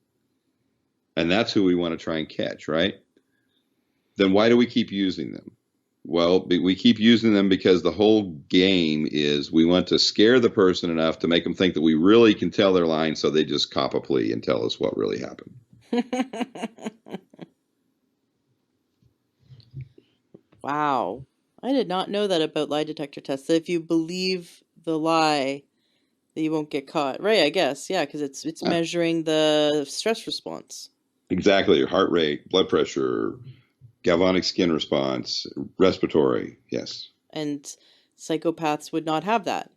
And that's who we want to try and catch, right? Then why do we keep using them? Well, we keep using them because the whole game is we want to scare the person enough to make them think that we really can tell they're lying, so they just cop a plea and tell us what really happened. Wow. I did not know that about lie detector tests. That if you believe the lie, that you won't get caught. Right, I guess. Yeah, because it's Yeah, measuring the stress response. exactly. Heart rate, blood pressure, galvanic skin response, respiratory. Yes. And psychopaths would not have that.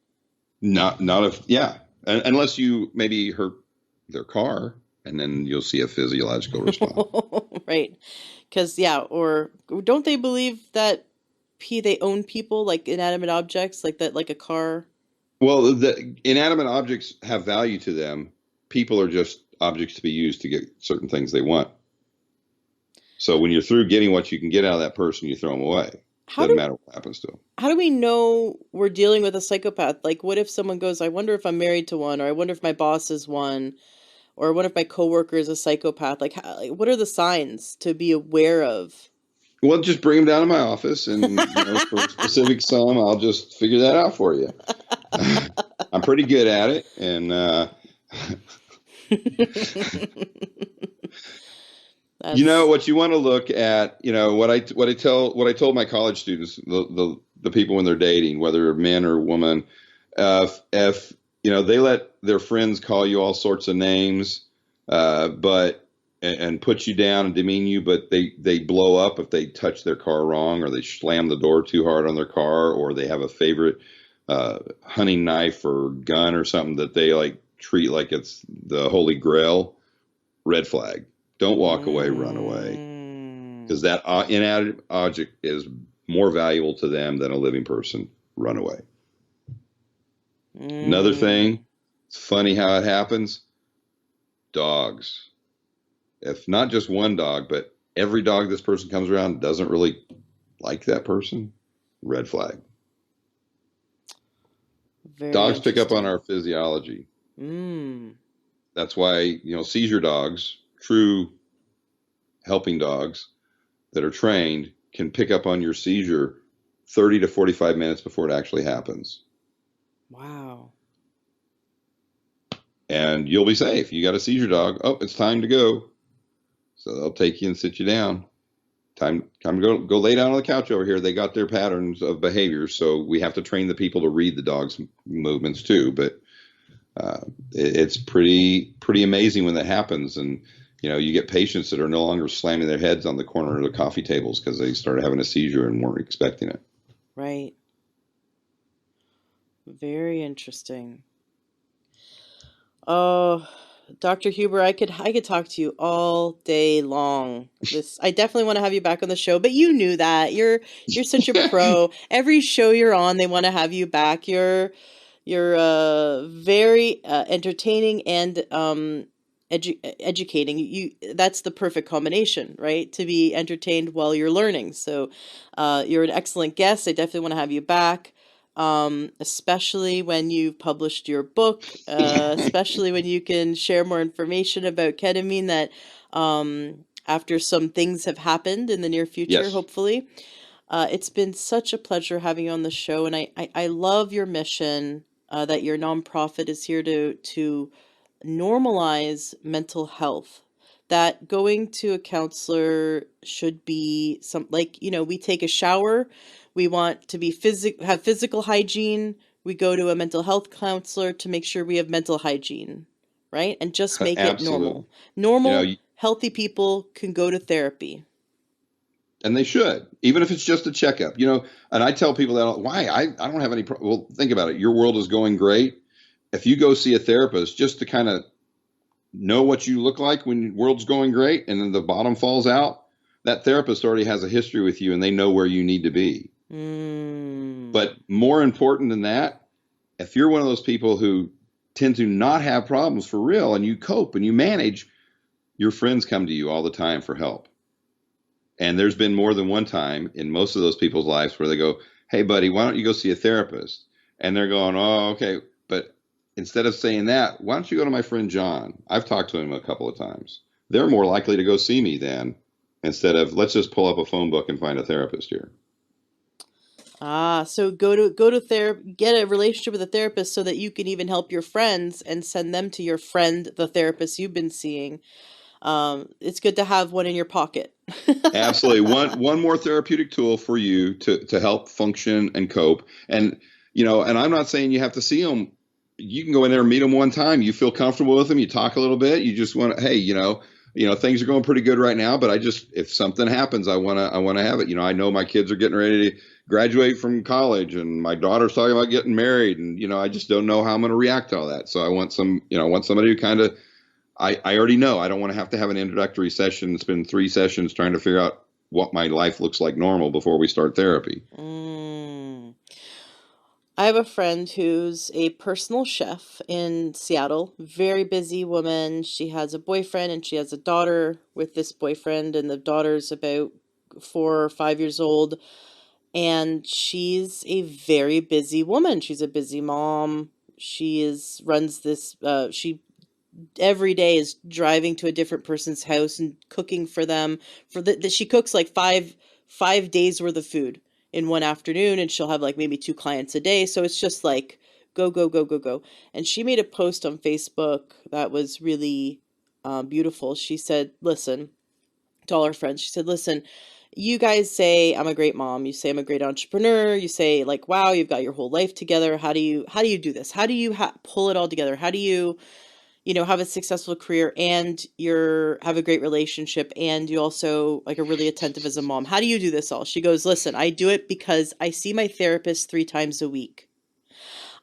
Not if, yeah, unless you maybe hurt their car, and then you'll see a physiological response. Right. Because, yeah, or don't they believe that they own people like inanimate objects, like that, like a car? Well, the inanimate objects have value to them. People are just objects to be used to get certain things they want. So when you're through getting what you can get out of that person, you throw them away. How Doesn't do matter what happens to them. how do we know we're dealing with a psychopath? Like, what if someone goes, I wonder if I'm married to one, or I wonder if my boss is one, or what if my coworker is a psychopath? Like, what are the signs to be aware of? Well, just bring them down to my office, and for a specific sum, I'll just figure that out for you. I'm pretty good at it, and That's what you want to look at. What I told my college students, the people when they're dating, whether men or women, if they let their friends call you all sorts of names, but and put you down and demean you, but they blow up if they touch their car wrong, or they slam the door too hard on their car, or they have a favorite hunting knife or gun or something that they like treat like it's the holy grail. Red flag. Don't walk away, run away, mm, because that inanimate object is more valuable to them than a living person. Run away. Another mm. thing, it's funny how it happens. Dogs. If not just one dog, but every dog this person comes around doesn't really like that person, red flag. Very Dogs pick up on interesting. our physiology. Mm. That's why, seizure dogs, true helping dogs that are trained, can pick up on your seizure 30 to 45 minutes before it actually happens. Wow. And you'll be safe. You got a seizure dog. Oh, it's time to go. So they'll take you and sit you down. time to go lay down on the couch over here. They got their patterns of behavior, so we have to train the people to read the dog's movements too. But it's pretty amazing when that happens, and you get patients that are no longer slamming their heads on the corner of the coffee tables because they started having a seizure and weren't expecting it. Right. Very interesting. Oh, Dr. Huber, I could talk to you all day long. This I definitely want to have you back on the show, but you knew that. You're such a pro. Every show you're on, they want to have you back. You're very entertaining and educating. You That's the perfect combination, right? To be entertained while you're learning. So you're an excellent guest. I definitely want to have you back. Especially when you've published your book, especially when you can share more information about ketamine that after some things have happened in the near future, Yes. hopefully. It's been such a pleasure having you on the show, and I love your mission, that your nonprofit is here to normalize mental health. That going to a counselor should be like, we take a shower, we want to be have physical hygiene, we go to a mental health counselor to make sure we have mental hygiene, right? And just make it Absolutely. normal. You know, Normal, healthy people can go to therapy. and they should, even if it's just a checkup. And I tell people that, why? I don't have any well, think about it. Your world is going great. If you go see a therapist just to kind of know what you look like when your world's going great and then the bottom falls out, that therapist already has a history with you and they know where you need to be. Mm. But more important than that, if you're one of those people who tend to not have problems for real and you cope and you manage, your friends come to you all the time for help. And there's been more than one time in most of those people's lives where they go, "Hey, buddy, why don't you go see a therapist?" And they're going, "Oh, okay." But instead of saying that, why don't you go to my friend John? I've talked to him a couple of times. They're more likely to go see me then, instead of let's just pull up a phone book and find a therapist here. So go to therapy, get a relationship with a therapist so that you can even help your friends and send them to your friend, the therapist you've been seeing. It's good to have one in your pocket. Absolutely. One more therapeutic tool for you to help function and cope. And I'm not saying you have to see them. You can go in there and meet them one time. You feel comfortable with them. You talk a little bit. You just want to, hey, things are going pretty good right now, but if something happens, I want to have it. I know my kids are getting ready to graduate from college and my daughter's talking about getting married, and I just don't know how I'm going to react to all that. So I want somebody who kind of, I already know. I don't want to have an introductory session, spend 3 sessions trying to figure out what my life looks like normal before we start therapy. Mm. I have a friend who's a personal chef in Seattle. Very busy woman. She has a boyfriend and she has a daughter with this boyfriend, and the daughter's about 4 or 5 years old. And she's a very busy woman. She's a busy mom. Runs this, she every day is driving to a different person's house and cooking for them. She cooks like five days worth of food in one afternoon, and she'll have like maybe 2 clients a day. So it's just like go go go go go. And she made a post on Facebook that was really beautiful. She said, "Listen," to all her friends. She said, "Listen, you guys say I'm a great mom. You say I'm a great entrepreneur. You say like, wow, you've got your whole life together. How do you do this? How do you pull it all together? How do you have a successful career and have a great relationship and you also like are really attentive as a mom? How do you do this all?" She goes, "Listen, I do it because I see my therapist 3 times a week.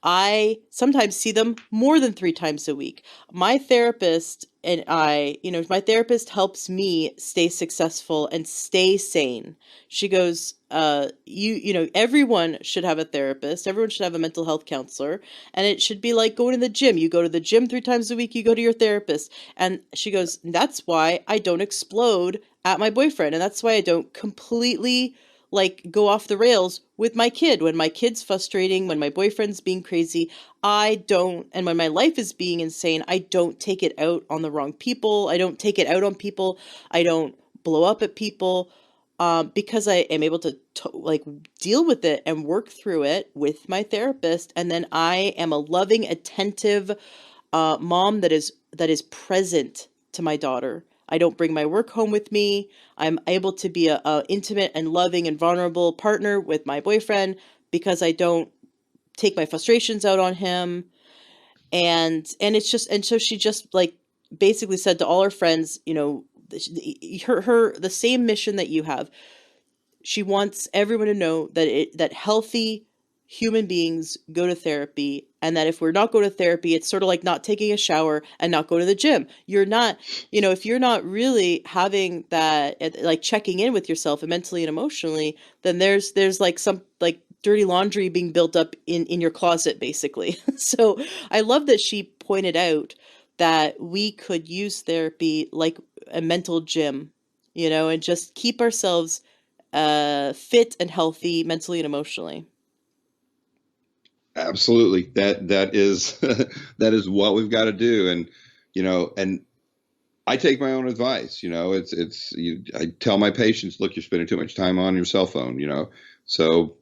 I sometimes see them more than 3 times a week. My therapist and my therapist helps me stay successful and stay sane." She goes, everyone should have a therapist. Everyone should have a mental health counselor. And it should be like going to the gym. You go to the gym 3 times a week, you go to your therapist. And she goes, "That's why I don't explode at my boyfriend. And that's why I don't completely like go off the rails with my kid. When my kid's frustrating, when my boyfriend's being crazy, I don't, and when my life is being insane, I don't take it out on the wrong people. I don't take it out on people. I don't blow up at people, because I am able to like deal with it and work through it with my therapist. And then I am a loving, attentive mom that is present to my daughter. I don't bring my work home with me. I'm able to be a intimate and loving and vulnerable partner with my boyfriend because I don't take my frustrations out on him. And it's just, and so she just like basically said to all her friends, you know, her the same mission that you have. She wants everyone to know that that healthy human beings go to therapy, and that if we're not going to therapy, it's sort of like not taking a shower and not going to the gym. You're not, you know, if you're not really having that, like checking in with yourself mentally and emotionally, then there's like some like dirty laundry being built up in your closet basically. So I love that she pointed out that we could use therapy like a mental gym, you know, and just keep ourselves fit and healthy mentally and emotionally. Absolutely. That is that is what we've got to do. And and I take my own advice. I tell my patients, look, you're spending too much time on your cell phone. So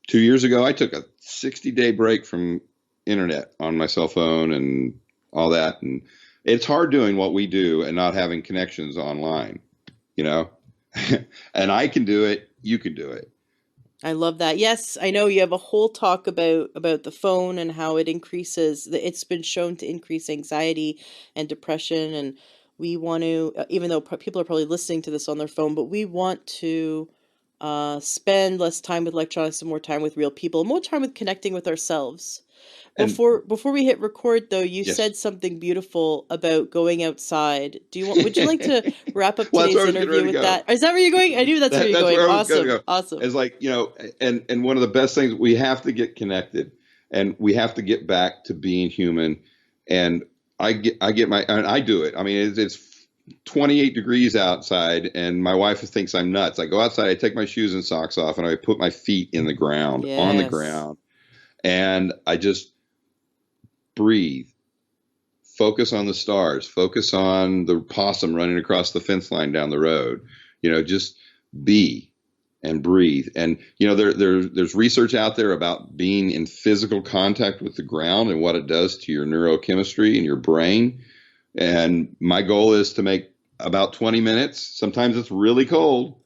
2 years ago, I took a 60-day break from internet on my cell phone and all that. And it's hard doing what we do and not having connections online. You know, and I can do it. You can do it. I love that. Yes, I know you have a whole talk about the phone and how it increases. It's been shown to increase anxiety and depression, and we want to, even though people are probably listening to this on their phone, but we want to spend less time with electronics and more time with real people, more time with connecting with ourselves. And Before we hit record though, you yes. said something beautiful about going outside. Would you like to wrap up Well, that's where today's I was getting interview ready to with go. that? Is that where you're going? I knew that's where you're That's going. where I was going to Awesome. go. Awesome. It's like, and one of the best things, we have to get connected, and we have to get back to being human. And and I do it. I mean, it's 28 degrees outside, and my wife thinks I'm nuts. I go outside, I take my shoes and socks off, and I put my feet in the ground, on the Yes. ground, and I just breathe. Focus on the stars. Focus on the possum running across the fence line down the road. Just be and breathe. And there's research out there about being in physical contact with the ground and what it does to your neurochemistry and your brain. And my goal is to make about 20 minutes. Sometimes it's really cold,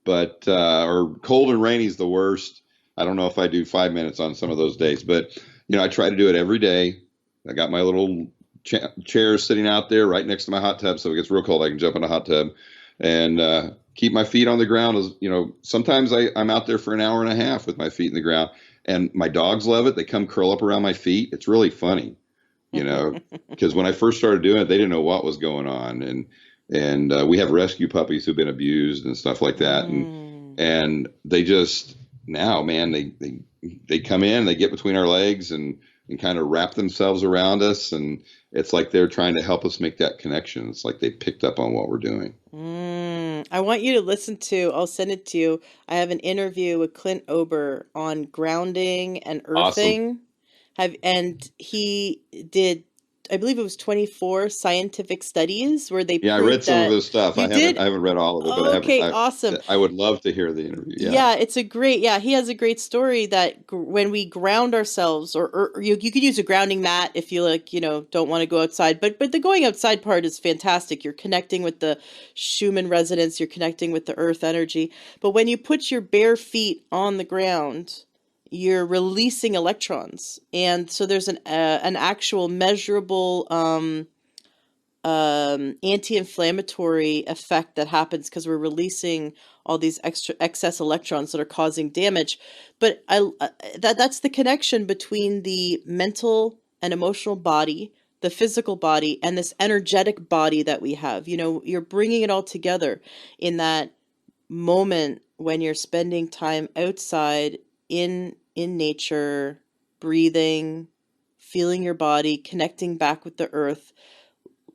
but or cold and rainy is the worst. I don't know if I do 5 minutes on some of those days, but I try to do it every day. I got my little chairs sitting out there right next to my hot tub, so if it gets real cold, I can jump in a hot tub and keep my feet on the ground. Sometimes I'm out there for an hour and a half with my feet in the ground, and my dogs love it. They come curl up around my feet. It's really funny, because when I first started doing it, they didn't know what was going on, and we have rescue puppies who've been abused and stuff like that, and Mm. and they just now, man, they come in, they get between our legs and kind of wrap themselves around us, and it's like they're trying to help us make that connection. It's like they picked up on what we're doing. I want you to listen to, I'll send it to you. I have an interview with Clint Ober on grounding and Awesome. earthing. And he did, I believe it was 24 scientific studies where they Yeah, I read proved some of that his stuff. you I haven't did. I haven't read all of it, but Okay, awesome. I would love to hear the interview. Yeah. Yeah, it's a great, yeah, he has a great story that when we ground ourselves, or you could use a grounding mat if you like, don't want to go outside, but the going outside part is fantastic. You're connecting with the Schumann resonance, you're connecting with the earth energy. But when you put your bare feet on the ground, you're releasing electrons. And so there's an actual measurable anti-inflammatory effect that happens because we're releasing all these excess electrons that are causing damage. But that's the connection between the mental and emotional body, the physical body, and this energetic body that we have. You're bringing it all together in that moment when you're spending time outside in nature, breathing, feeling your body, connecting back with the earth,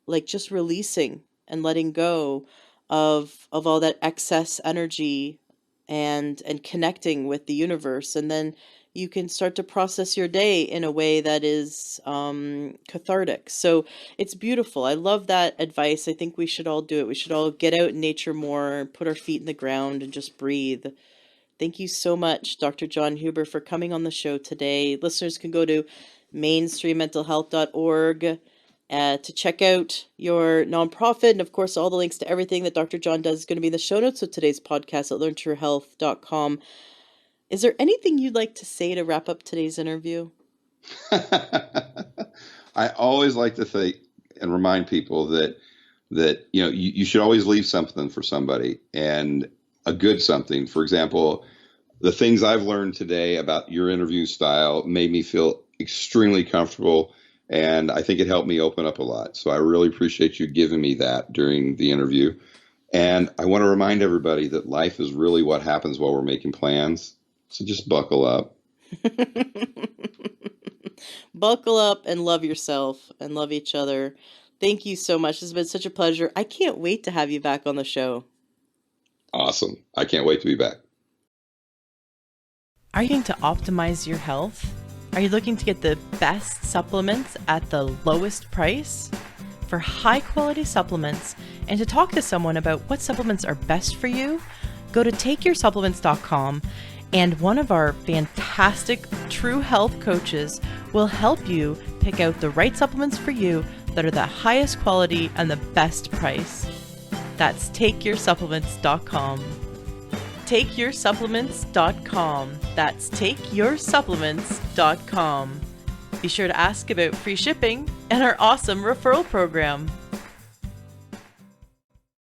like just releasing and letting go of all that excess energy, and connecting with the universe. And then you can start to process your day in a way that is cathartic. So it's beautiful. I love that advice. I think we should all do it. We should all get out in nature more, put our feet in the ground, and just breathe. Thank you so much, Dr. John Huber, for coming on the show today. Listeners can go to mainstreammentalhealth.org to check out your nonprofit. And of course, all the links to everything that Dr. John does is going to be in the show notes of today's podcast at learntruehealth.com. Is there anything you'd like to say to wrap up today's interview? I always like to think and remind people that you should always leave something for somebody, and a good something. For example, the things I've learned today about your interview style made me feel extremely comfortable, and I think it helped me open up a lot. So I really appreciate you giving me that during the interview. And I want to remind everybody that life is really what happens while we're making plans. So just buckle up. Buckle up and love yourself and love each other. Thank you so much. This has been such a pleasure. I can't wait to have you back on the show. Awesome. I can't wait to be back. Are you going to optimize your health? Are you looking to get the best supplements at the lowest price? For high quality supplements and to talk to someone about what supplements are best for you, go to takeyoursupplements.com, and one of our fantastic True Health coaches will help you pick out the right supplements for you that are the highest quality and the best price. That's takeyoursupplements.com. Takeyoursupplements.com. That's takeyoursupplements.com. Be sure to ask about free shipping and our awesome referral program.